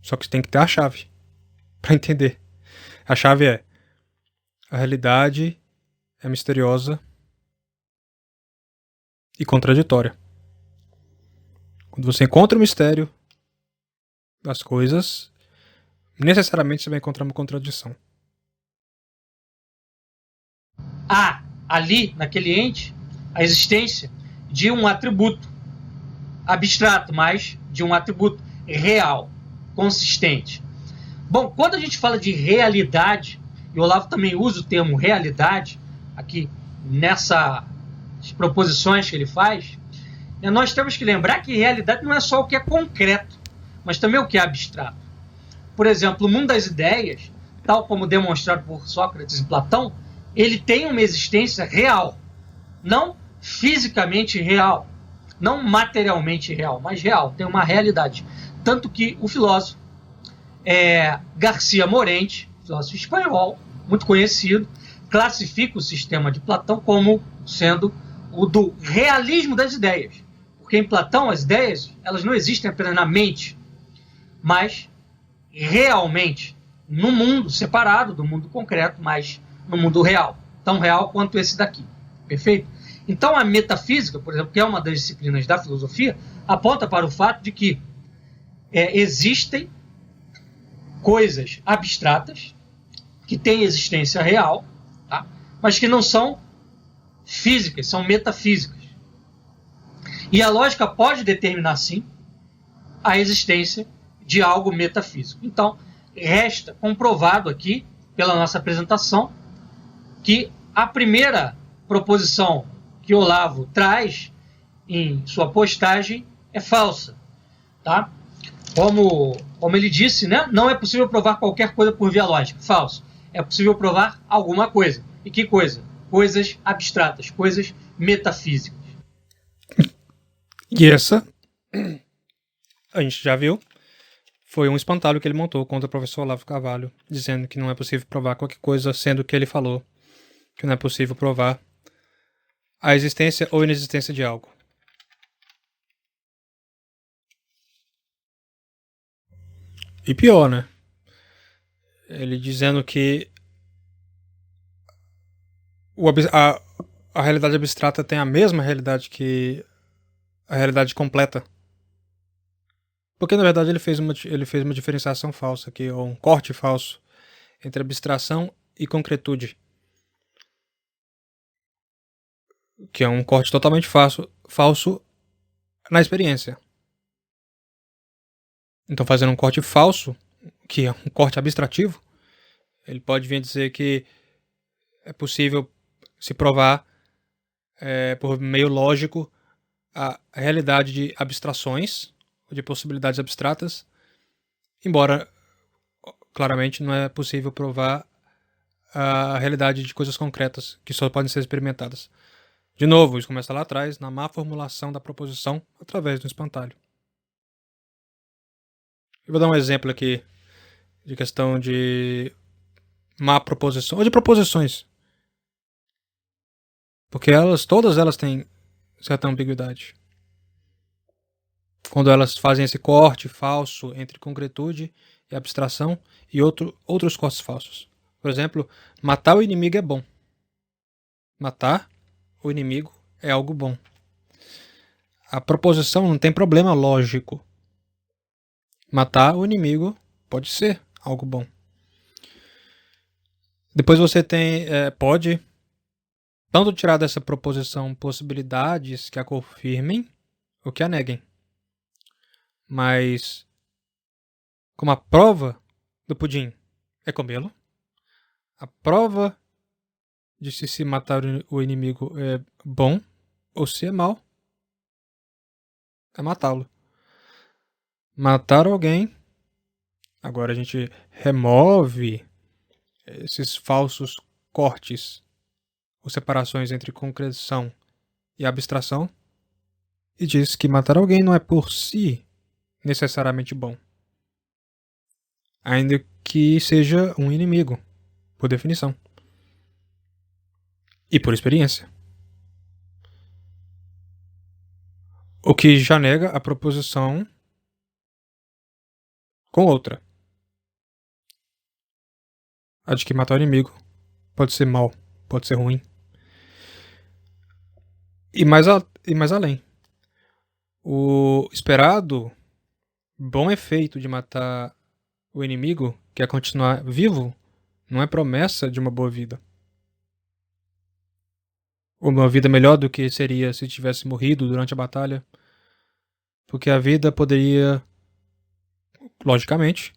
[SPEAKER 1] Só que você tem que ter a chave para entender. A chave é: a realidade é misteriosa e contraditória. Quando você encontra o mistério das coisas, necessariamente você vai encontrar uma contradição.
[SPEAKER 2] Há ali, naquele ente, a existência de um atributo abstrato, mas de um atributo real, consistente. Bom, quando a gente fala de realidade, e o Olavo também usa o termo realidade, aqui nessas proposições que ele faz, nós temos que lembrar que realidade não é só o que é concreto, mas também o que é abstrato. Por exemplo, o mundo das ideias, tal como demonstrado por Sócrates e Platão, ele tem uma existência real, não fisicamente real, não materialmente real, mas real, tem uma realidade. Tanto que o filósofo Garcia Morente, filósofo espanhol, muito conhecido, classifica o sistema de Platão como sendo o do realismo das ideias. Porque em Platão as ideias elas não existem apenas na mente, mas realmente no mundo separado do mundo concreto, mas no mundo real, tão real quanto esse daqui. Perfeito? Então a metafísica, por exemplo, que é uma das disciplinas da filosofia, aponta para o fato de que existem coisas abstratas que têm existência real, tá? Mas que não são físicas, são metafísicas. E a lógica pode determinar, sim, a existência de algo metafísico. Então, resta comprovado aqui, pela nossa apresentação, que a primeira proposição que Olavo traz em sua postagem é falsa. Tá? Como ele disse, né? Não é possível provar qualquer coisa por via lógica. Falso. É possível provar alguma coisa. E que coisa? Coisas abstratas, coisas metafísicas.
[SPEAKER 1] E essa, a gente já viu, foi um espantalho que ele montou contra o professor Olavo Carvalho, dizendo que não é possível provar qualquer coisa, sendo que ele falou que não é possível provar a existência ou inexistência de algo. E pior, né? Ele dizendo que a realidade abstrata tem a mesma realidade que a realidade completa. Porque, na verdade, ele fez uma diferenciação falsa aqui, ou um corte falso, entre abstração e concretude. Que é um corte totalmente falso na experiência. Então, fazendo um corte falso, que é um corte abstrativo, ele pode vir a dizer que é possível se provar por meio lógico a realidade de abstrações, ou de possibilidades abstratas, embora claramente não é possível provar a realidade de coisas concretas que só podem ser experimentadas. De novo, isso começa lá atrás, na má formulação da proposição através do espantalho. Eu vou dar um exemplo aqui de questão de má proposição, ou de proposições. Porque todas elas têm certa ambiguidade. Quando elas fazem esse corte falso entre concretude e abstração e outros cortes falsos. Por exemplo, matar o inimigo é bom. Matar o inimigo é algo bom. A proposição não tem problema lógico. Matar o inimigo pode ser algo bom. Depois você pode tanto tirar dessa proposição possibilidades que a confirmem ou que a neguem. Mas, como a prova do pudim é comê-lo, a prova de se matar o inimigo é bom ou se é mal, é matá-lo. Matar alguém, agora a gente remove esses falsos cortes ou separações entre concreção e abstração e diz que matar alguém não é por si necessariamente bom, ainda que seja um inimigo, por definição e por experiência. O que já nega a proposição com outra. A de que matar o inimigo pode ser mal, pode ser ruim. E mais além. O esperado bom efeito de matar o inimigo, que é continuar vivo, não é promessa de uma boa vida. Ou uma vida melhor do que seria se tivesse morrido durante a batalha. Porque a vida poderia, logicamente,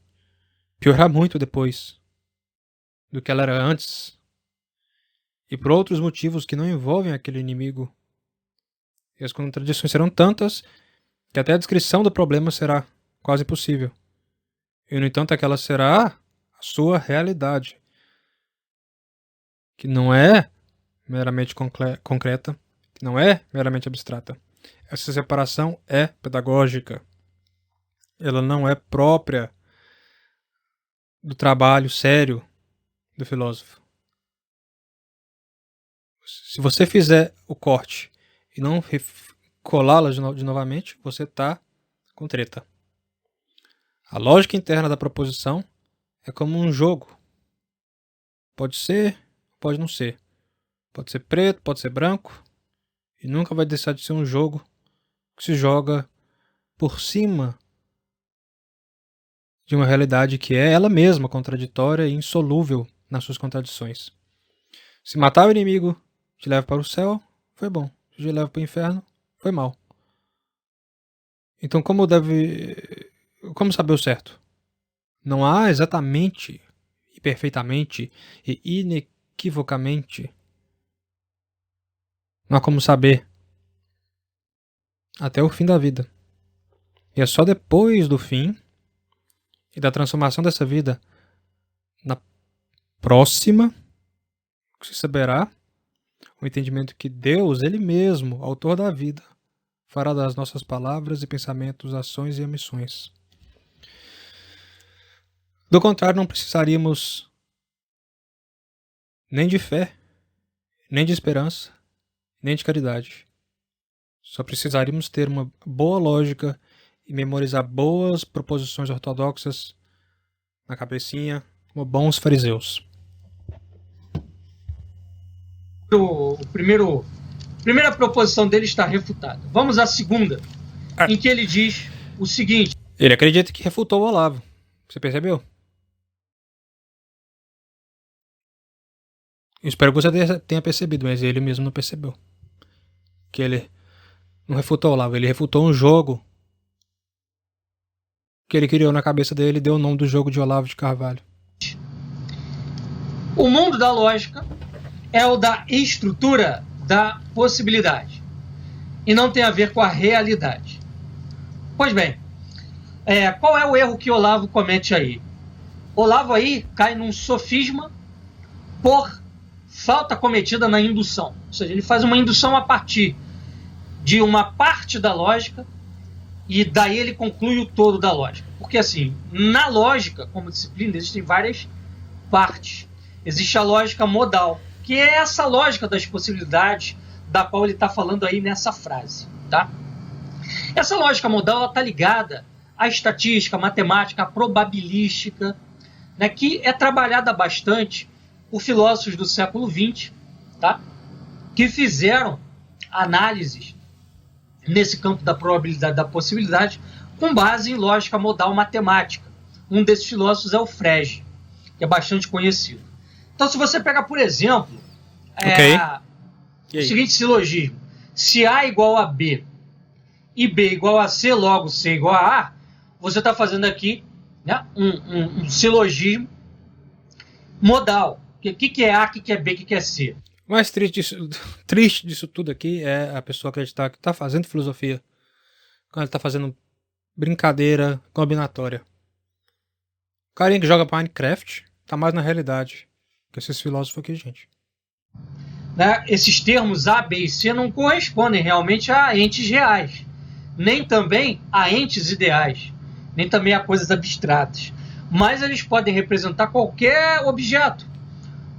[SPEAKER 1] piorar muito depois do que ela era antes, e por outros motivos que não envolvem aquele inimigo. E as contradições serão tantas que até a descrição do problema será quase impossível. E, no entanto, aquela será a sua realidade, que não é meramente concreta, que não é meramente abstrata. Essa separação é pedagógica. Ela não é própria do trabalho sério do filósofo. Se você fizer o corte e não colá-las de novamente, você está com treta. A lógica interna da proposição é como um jogo. Pode ser, pode não ser. Pode ser preto, pode ser branco. E nunca vai deixar de ser um jogo que se joga por cima de uma realidade que é ela mesma contraditória e insolúvel nas suas contradições. Se matar o inimigo te leva para o céu, foi bom. Se te leva para o inferno, foi mal. Então como saber o certo? Não há exatamente e perfeitamente e inequivocamente. Não há como saber até o fim da vida. E é só depois do fim e da transformação dessa vida na próxima que se saberá o entendimento que Deus, Ele mesmo, autor da vida, fará das nossas palavras e pensamentos, ações e omissões. Do contrário, não precisaríamos nem de fé, nem de esperança, nem de caridade. Só precisaríamos ter uma boa lógica e memorizar boas proposições ortodoxas na cabecinha, como bons fariseus.
[SPEAKER 2] Primeira proposição dele está refutada. Vamos à segunda, em que ele diz o seguinte.
[SPEAKER 1] Ele acredita que refutou o Olavo. Você percebeu? Eu espero que você tenha percebido, mas ele mesmo não percebeu. Que ele não refutou o Olavo, ele refutou um jogo que ele criou na cabeça dele e deu o nome do jogo de Olavo de Carvalho.
[SPEAKER 2] O mundo da lógica é o da estrutura da possibilidade e não tem a ver com a realidade. Pois bem, qual é o erro que Olavo comete aí? Olavo aí cai num sofisma por falta cometida na indução. Ou seja, ele faz uma indução a partir de uma parte da lógica e daí ele conclui o todo da lógica. Porque assim, na lógica, como disciplina, existem várias partes. Existe a lógica modal, que é essa lógica das possibilidades da qual ele está falando aí nessa frase. Tá? Essa lógica modal está ligada à estatística, à matemática, à probabilística, né, que é trabalhada bastante por filósofos do século XX, tá? Que fizeram análises nesse campo da probabilidade da possibilidade com base em lógica modal matemática. Um desses filósofos é o Frege, que é bastante conhecido. Então, se você pegar, por exemplo, o seguinte silogismo: se A igual a B e B igual a C, logo C igual a A, você está fazendo aqui, né, um silogismo modal. O que é A, o que é B, o que é C?
[SPEAKER 1] O mais triste disso tudo aqui é a pessoa acreditar que está fazendo filosofia quando ele está fazendo brincadeira combinatória. O carinha que joga Minecraft está mais na realidade que esses filósofos aqui, gente.
[SPEAKER 2] Né? Esses termos A, B e C não correspondem realmente a entes reais, nem também a entes ideais, nem também a coisas abstratas. Mas eles podem representar qualquer objeto,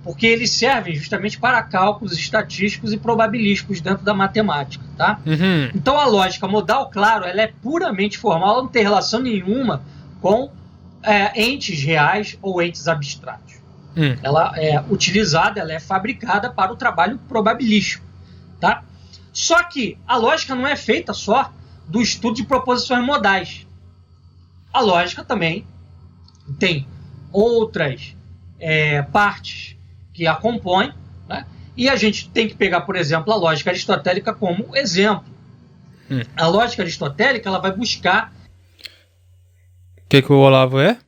[SPEAKER 2] porque eles servem justamente para cálculos estatísticos e probabilísticos dentro da matemática. Tá?
[SPEAKER 1] Uhum.
[SPEAKER 2] Então a lógica modal, claro, ela é puramente formal, ela não tem relação nenhuma com entes reais ou entes abstratos. Ela é utilizada, ela é fabricada para o trabalho probabilístico. Tá? Só que a lógica não é feita só do estudo de proposições modais. A lógica também tem outras partes que a compõem, né? E a gente tem que pegar, por exemplo, a lógica aristotélica como exemplo. A lógica aristotélica ela vai buscar...
[SPEAKER 1] O que o Olavo é?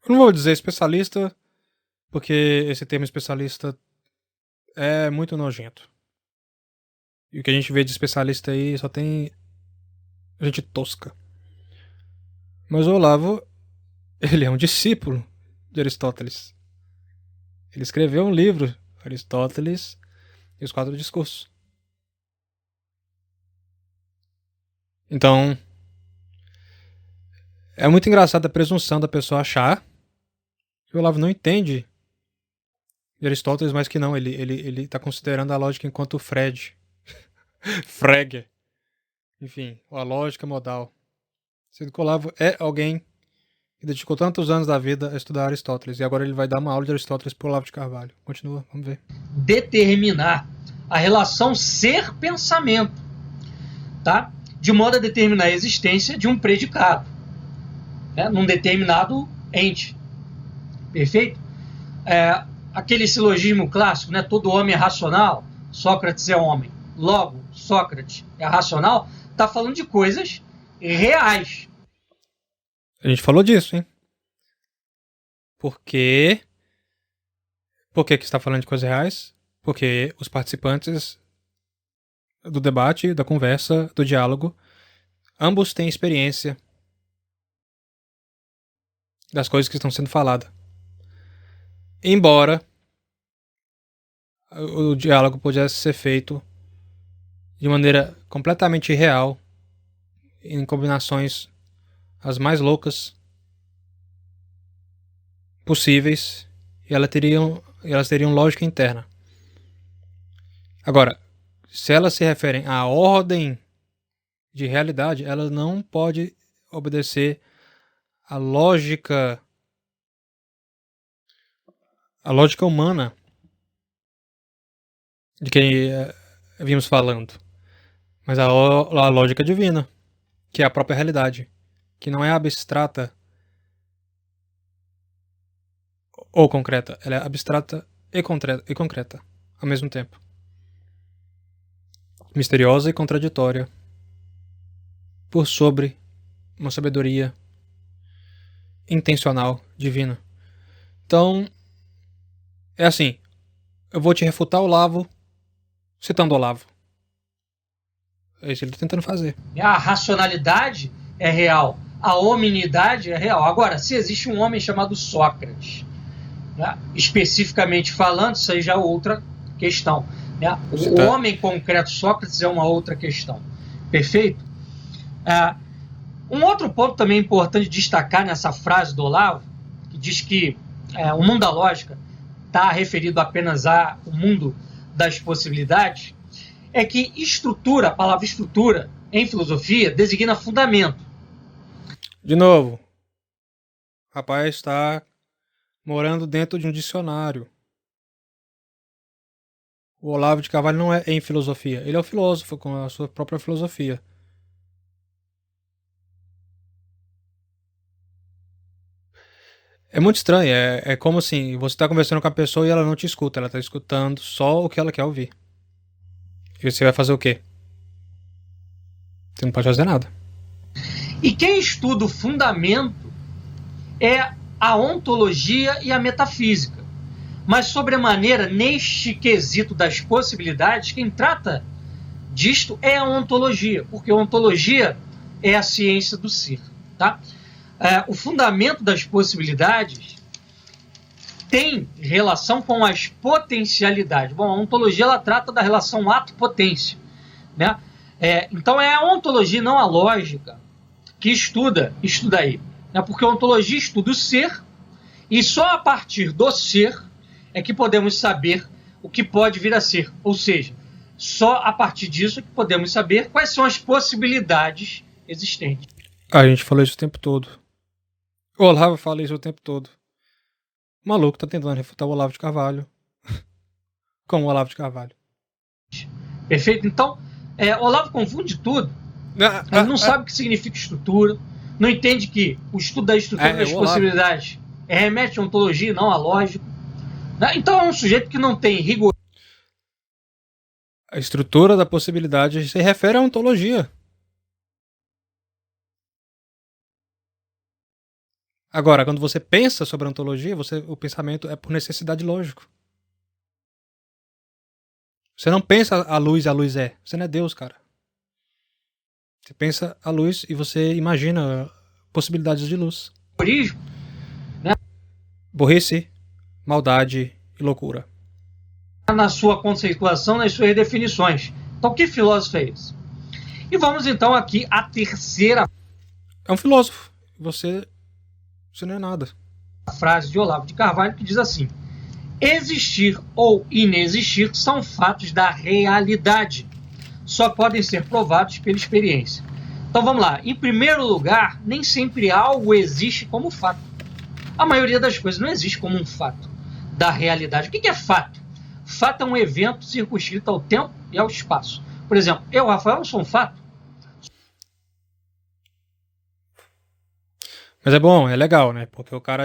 [SPEAKER 1] Eu não vou dizer especialista, porque esse termo especialista é muito nojento. E o que a gente vê de especialista aí só tem gente tosca. Mas o Olavo, ele é um discípulo de Aristóteles. Ele escreveu um livro, Aristóteles e os Quatro Discursos. Então, é muito engraçada a presunção da pessoa achar que o Olavo não entende de Aristóteles, mas que não, ele tá considerando a lógica enquanto Frege. Enfim, a lógica modal. Sendo que o Olavo é alguém que dedicou tantos anos da vida a estudar Aristóteles, e agora ele vai dar uma aula de Aristóteles pro Olavo de Carvalho. Continua, vamos ver.
[SPEAKER 2] Determinar a relação ser-pensamento, tá? De modo a determinar a existência de um predicado, né? Num determinado ente. Perfeito? Aquele silogismo clássico, né? Todo homem é racional, Sócrates é homem. Logo, Sócrates é racional, está falando de coisas reais.
[SPEAKER 1] A gente falou disso, hein? Por quê? Por que está falando de coisas reais? Porque os participantes do debate, da conversa, do diálogo, ambos têm experiência das coisas que estão sendo faladas. Embora o diálogo pudesse ser feito de maneira completamente irreal, em combinações as mais loucas possíveis, e elas teriam lógica interna. Agora, se elas se referem à ordem de realidade, ela não pode obedecer à lógica humana de que vimos falando, mas a lógica divina, que é a própria realidade, que não é abstrata ou concreta, ela é abstrata e concreta ao mesmo tempo. Misteriosa e contraditória, por sobre uma sabedoria intencional, divina. Então, é assim, eu vou te refutar o Olavo citando o Olavo. É isso que ele está tentando fazer.
[SPEAKER 2] A racionalidade é real, a hominidade é real. Agora, se existe um homem chamado Sócrates, né, especificamente falando, isso aí já é outra questão. Né? O homem concreto Sócrates é uma outra questão. Perfeito? Um outro ponto também importante destacar nessa frase do Olavo, que diz que o mundo da lógica está referido apenas ao mundo das possibilidades, é que estrutura, a palavra estrutura, em filosofia, designa fundamento.
[SPEAKER 1] De novo, o rapaz está morando dentro de um dicionário. O Olavo de Carvalho não é em filosofia, ele é um filósofo com a sua própria filosofia. É muito estranho, é como assim, você está conversando com a pessoa e ela não te escuta, ela está escutando só o que ela quer ouvir. E você vai fazer o quê? Você não pode fazer nada.
[SPEAKER 2] E quem estuda o fundamento é a ontologia e a metafísica. Mas, sobremaneira, neste quesito das possibilidades, quem trata disto é a ontologia, porque a ontologia é a ciência do ser. Tá? O fundamento das possibilidades tem relação com as potencialidades. Bom, a ontologia ela trata da relação ato-potência. Né? Então é a ontologia, não a lógica, que estuda aí. Né? Porque a ontologia estuda o ser, e só a partir do ser é que podemos saber o que pode vir a ser. Ou seja, só a partir disso é que podemos saber quais são as possibilidades existentes.
[SPEAKER 1] A gente falou isso o tempo todo. O Olavo fala isso o tempo todo. O maluco tá tentando refutar o Olavo de Carvalho. Com o Olavo de Carvalho.
[SPEAKER 2] Perfeito? Então, Olavo confunde tudo. Ele não sabe o que significa estrutura, não entende que o estudo da estrutura das possibilidades remete à ontologia, não à lógica. Então é um sujeito que não tem rigor.
[SPEAKER 1] A estrutura da possibilidade se refere à ontologia. Agora, quando você pensa sobre a ontologia, o pensamento é por necessidade lógica. Você não pensa a luz é. Você não é Deus, cara. Você pensa a luz e você imagina possibilidades de luz.
[SPEAKER 2] Purismo, né,
[SPEAKER 1] Burrice, maldade e loucura.
[SPEAKER 2] na sua conceituação, nas suas definições. Então, que filósofo é esse? E vamos então aqui à terceira
[SPEAKER 1] É um filósofo. Você não é nada.
[SPEAKER 2] frase de Olavo de Carvalho, que diz assim: existir ou inexistir são fatos da realidade. Só podem ser provados pela experiência. Então vamos lá. Em primeiro lugar, nem sempre algo existe como fato. A maioria das coisas não existe como um fato da realidade. O que é fato? Fato é um evento circunscrito ao tempo e ao espaço. Por exemplo, eu, Rafael, sou um fato.
[SPEAKER 1] Mas é bom, é legal, né? Porque o cara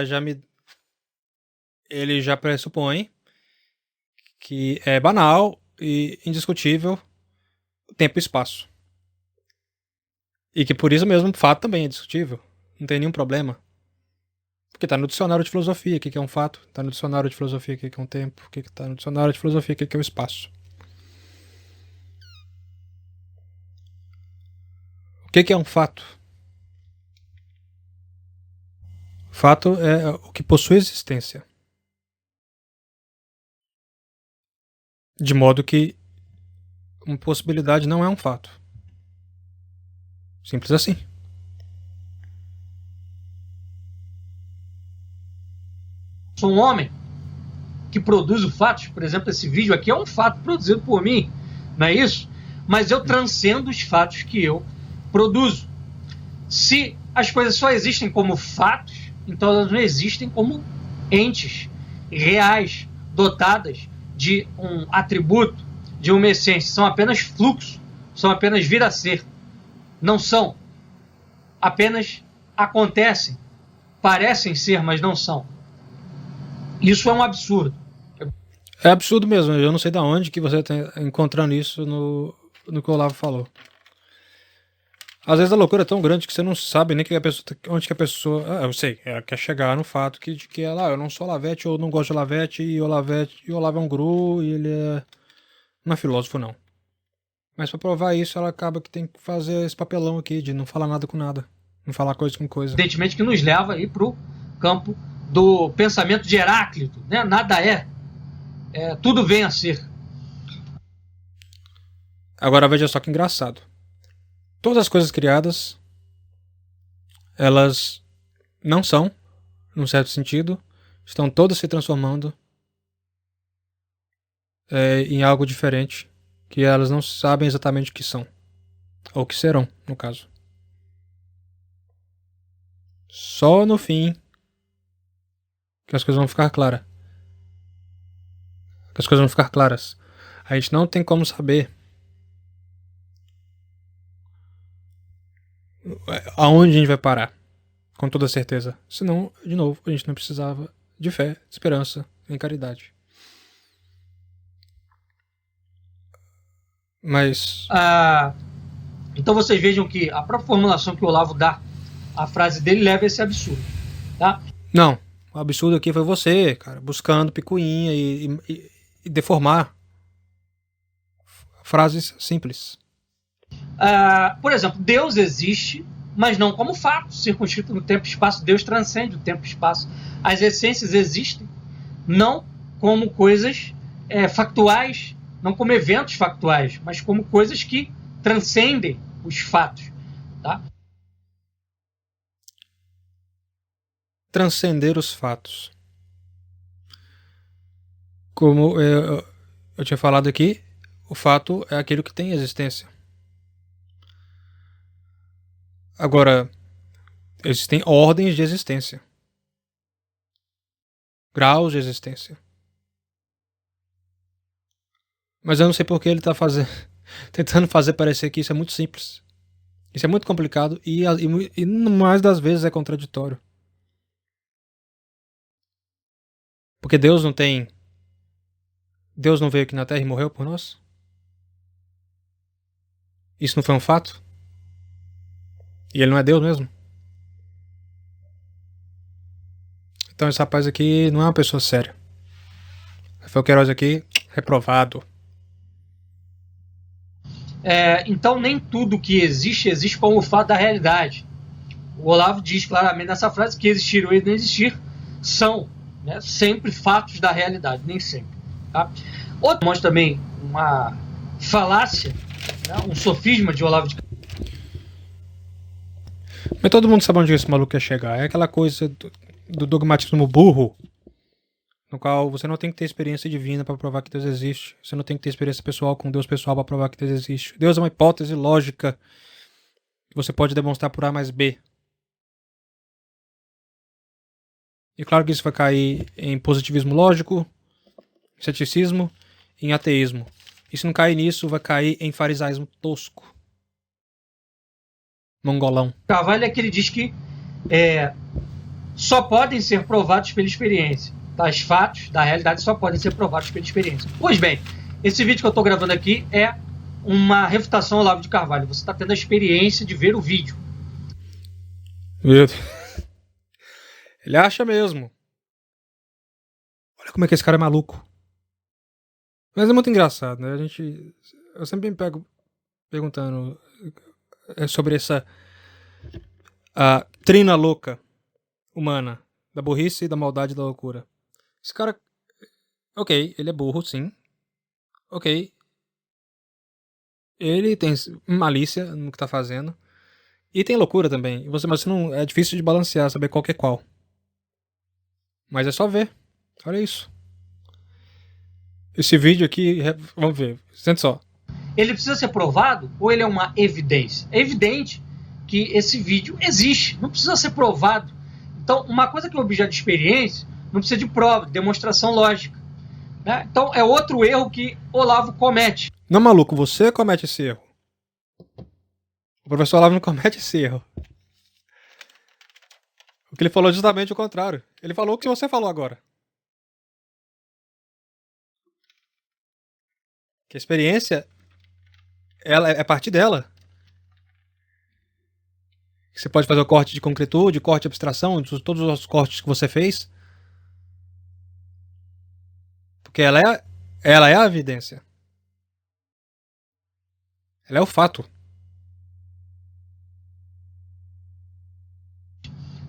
[SPEAKER 1] ele já pressupõe que é banal e indiscutível tempo e espaço. E que por isso mesmo o fato também é discutível. Não tem nenhum problema. Porque tá no dicionário de filosofia o que é um fato. Tá no dicionário de filosofia o que é um tempo. O que tá no dicionário de filosofia o que é o espaço. O que é um fato? Fato é o que possui existência. De modo que uma possibilidade não é um fato. Simples assim.
[SPEAKER 2] Sou um homem que produzo fatos. Por exemplo, esse vídeo aqui é um fato produzido por mim, não é isso? Mas eu transcendo os fatos que eu produzo. Se as coisas só existem como fatos, então elas não existem como entes reais, dotadas de um atributo, de uma essência. São apenas fluxo, são apenas vir a ser. Não são. Apenas acontecem. Parecem ser, mas não são. Isso é um absurdo.
[SPEAKER 1] É absurdo mesmo. Eu não sei de onde que você está encontrando isso no que o Olavo falou. Às vezes a loucura é tão grande que você não sabe nem que a pessoa, onde que a pessoa... eu sei, ela quer chegar no fato de que ela, eu não sou Olavete, eu não gosto de Olavete, e o Olavo é um guru, e ele não é filósofo, não. Mas pra provar isso, ela acaba que tem que fazer esse papelão aqui de não falar nada com nada. Não falar coisa com coisa.
[SPEAKER 2] Evidentemente que nos leva aí para o campo do pensamento de Heráclito, né? Nada tudo vem a ser.
[SPEAKER 1] Agora veja só que engraçado. Todas as coisas criadas, elas não são, num certo sentido, estão todas se transformando em algo diferente, que elas não sabem exatamente o que são, ou o que serão, no caso. Só no fim que as coisas vão ficar claras. Que as coisas vão ficar claras. A gente não tem como saber aonde a gente vai parar, com toda certeza. Senão, de novo, a gente não precisava de fé, de esperança, nem caridade. Mas...
[SPEAKER 2] então vocês vejam que a própria formulação que o Olavo dá, a frase dele leva a esse absurdo. Tá?
[SPEAKER 1] Não, o absurdo aqui foi você, cara, buscando picuinha e deformar frases simples.
[SPEAKER 2] Por exemplo, Deus existe, mas não como fato, circunscrito no tempo e espaço. Deus transcende o tempo e espaço. As essências existem, não como coisas factuais, não como eventos factuais, mas como coisas que transcendem os fatos. Tá?
[SPEAKER 1] Transcender os fatos. Como eu tinha falado aqui, o fato é aquilo que tem existência. Agora, existem ordens de existência. Graus de existência. Mas eu não sei por que ele está tentando fazer parecer que isso é muito simples. Isso é muito complicado e mais das vezes é contraditório. Porque Deus não veio aqui na Terra e morreu por nós? Isso não foi um fato? E ele não é Deus mesmo? Então esse rapaz aqui não é uma pessoa séria. Rafael Queiroz aqui, reprovado.
[SPEAKER 2] Então, nem tudo que existe como fato da realidade. O Olavo diz claramente nessa frase que existir ou não existir são, né, sempre fatos da realidade, nem sempre. Tá? Outro mostra também uma falácia, né, um sofisma de Olavo de
[SPEAKER 1] Mas todo mundo sabe onde esse maluco quer chegar. É aquela coisa do dogmatismo burro, no qual você não tem que ter experiência divina para provar que Deus existe. Você não tem que ter experiência pessoal com Deus pessoal para provar que Deus existe. Deus é uma hipótese lógica que você pode demonstrar por A mais B. E claro que isso vai cair em positivismo lógico, ceticismo e em ateísmo. E se não cair nisso, vai cair em farisaísmo tosco. Mongolão.
[SPEAKER 2] Carvalho é que ele diz que só podem ser provados pela experiência. Tais fatos da realidade só podem ser provados pela experiência. Pois bem, esse vídeo que eu estou gravando aqui é uma refutação ao Olavo de Carvalho. Você está tendo a experiência de ver o vídeo.
[SPEAKER 1] Meu Deus. Ele acha mesmo. Olha como é que esse cara é maluco. Mas é muito engraçado, né? Eu sempre me pego perguntando sobre essa trina louca humana, da burrice, da maldade e da loucura. Esse cara, ok, ele é burro, sim. Ok. Ele tem malícia no que tá fazendo. E tem loucura também. Mas você não, é difícil de balancear, saber qual que é qual. Mas é só ver. Olha isso. Esse vídeo aqui, vamos ver. Sente só.
[SPEAKER 2] Ele precisa ser provado ou ele é uma evidência? É evidente que esse vídeo existe, não precisa ser provado. Então, uma coisa que é objeto de experiência não precisa de prova, de demonstração lógica. Né? Então, é outro erro que Olavo comete.
[SPEAKER 1] Não, maluco, você comete esse erro. O professor Olavo não comete esse erro. O que ele falou é justamente o contrário. Ele falou o que você falou agora. Que a experiência, ela é parte dela. Você pode fazer o corte de concretude, corte de abstração, todos os cortes que você fez. Porque ela é a evidência. Ela é o fato.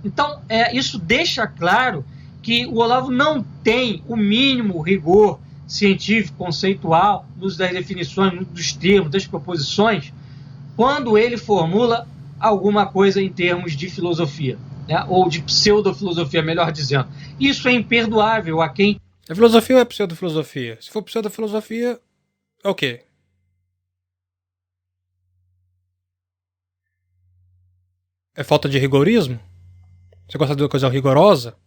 [SPEAKER 2] Então, isso deixa claro que o Olavo não tem o mínimo rigor científico, conceitual, no uso das definições, dos termos, das proposições, quando ele formula alguma coisa em termos de filosofia, né? Ou de pseudofilosofia, melhor dizendo. Isso é imperdoável a quem...
[SPEAKER 1] É filosofia ou é pseudofilosofia? Se for pseudofilosofia, é o quê? É falta de rigorismo? Você gosta de uma coisa rigorosa?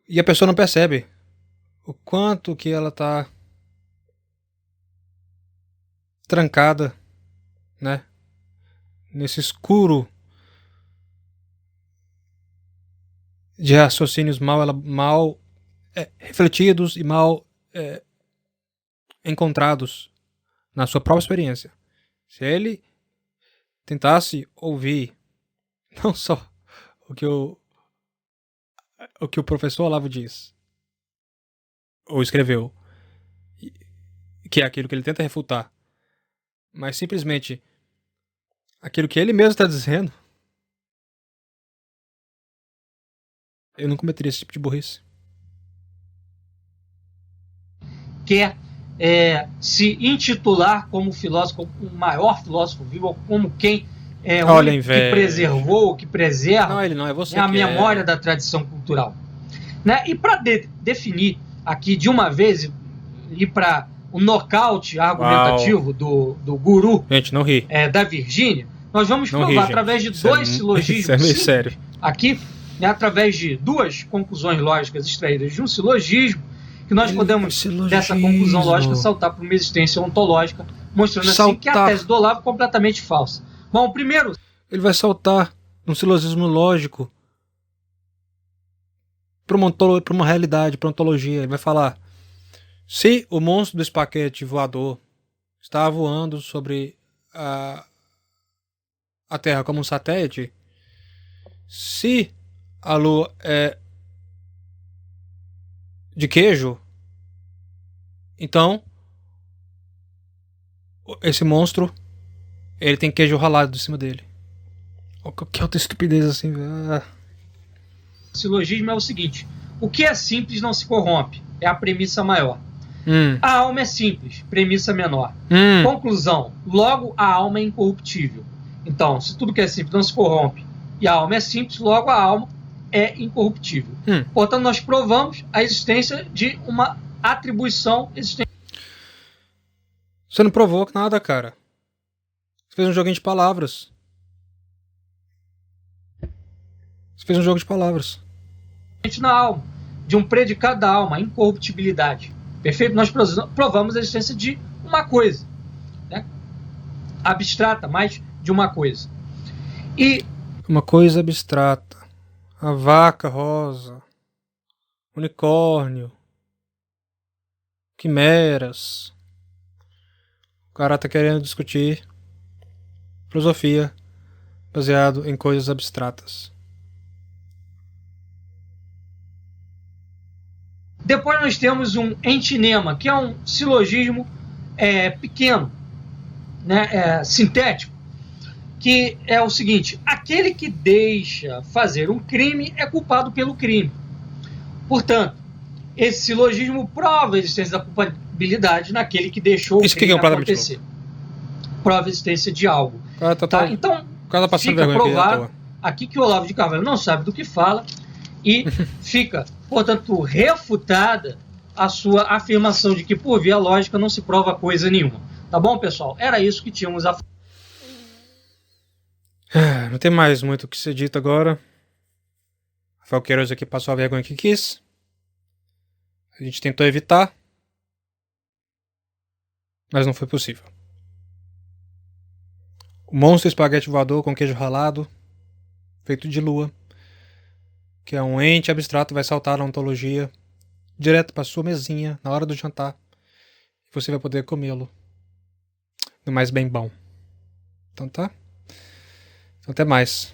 [SPEAKER 1] E a pessoa não percebe o quanto que ela tá trancada, né? Nesse escuro de raciocínios mal refletidos e mal encontrados na sua própria experiência. Se ele tentasse ouvir não só o que o professor Olavo diz ou escreveu, que é aquilo que ele tenta refutar, mas simplesmente aquilo que ele mesmo está dizendo, eu não cometeria esse tipo de burrice.
[SPEAKER 2] Quer se intitular como filósofo, como o maior filósofo vivo, ou como quem que preservou, que preserva,
[SPEAKER 1] não, ele não, é você,
[SPEAKER 2] a memória da tradição cultural. Né? E para definir aqui de uma vez, ir para o nocaute argumentativo do guru,
[SPEAKER 1] gente, não ri.
[SPEAKER 2] Da Virgínia, nós vamos provar através de dois silogismos.
[SPEAKER 1] Isso é meio sério.
[SPEAKER 2] Aqui, né, através de duas conclusões lógicas extraídas de um silogismo, que nós podemos, dessa conclusão lógica, saltar para uma existência ontológica, mostrando assim que a tese do Olavo é completamente falsa. Bom, primeiro...
[SPEAKER 1] Ele vai saltar num silogismo lógico para uma realidade, para uma ontologia. Ele vai falar: se o monstro do espaguete voador está voando sobre a Terra como um satélite, Se a lua é de queijo, então esse monstro, ele tem queijo ralado em cima dele. Que outra estupidez assim, velho.
[SPEAKER 2] O silogismo é o seguinte: o que é simples não se corrompe, é a premissa maior. A alma é simples, premissa menor. Conclusão: logo a alma é incorruptível. Então, se tudo que é simples não se corrompe e a alma é simples, logo a alma é incorruptível. Portanto, nós provamos a existência de uma atribuição existente.
[SPEAKER 1] Você não provou nada, cara. Você fez um joguinho de palavras. Você fez um jogo de palavras.
[SPEAKER 2] Na alma, de um predicado da alma, a incorruptibilidade. Perfeito? Nós provamos a existência de uma coisa, né? Abstrata, mas de uma coisa. E
[SPEAKER 1] uma coisa abstrata. A vaca rosa, unicórnio, quimeras. O cara tá querendo discutir filosofia baseado em coisas abstratas.
[SPEAKER 2] depois nós temos um entinema, que é um silogismo pequeno, né, sintético, que é o seguinte: aquele que deixa fazer um crime é culpado pelo crime. Portanto, esse silogismo prova a existência da culpabilidade naquele que deixou o crime acontecer. Prova a existência de algo. Tá? Então, fica provado aqui que o Olavo de Carvalho não sabe do que fala e fica, portanto, refutada a sua afirmação de que, por via lógica, não se prova coisa nenhuma. Tá bom, pessoal? Era isso que tínhamos a...
[SPEAKER 1] Não tem mais muito o que ser dito agora. Rafael Queiroz aqui passou a vergonha que quis. A gente tentou evitar, mas não foi possível. O monstro espaguete voador com queijo ralado, feito de lua, que é um ente abstrato, vai saltar na ontologia direto para sua mesinha na hora do jantar e você vai poder comê-lo no mais bem bom. Então tá? Então até mais.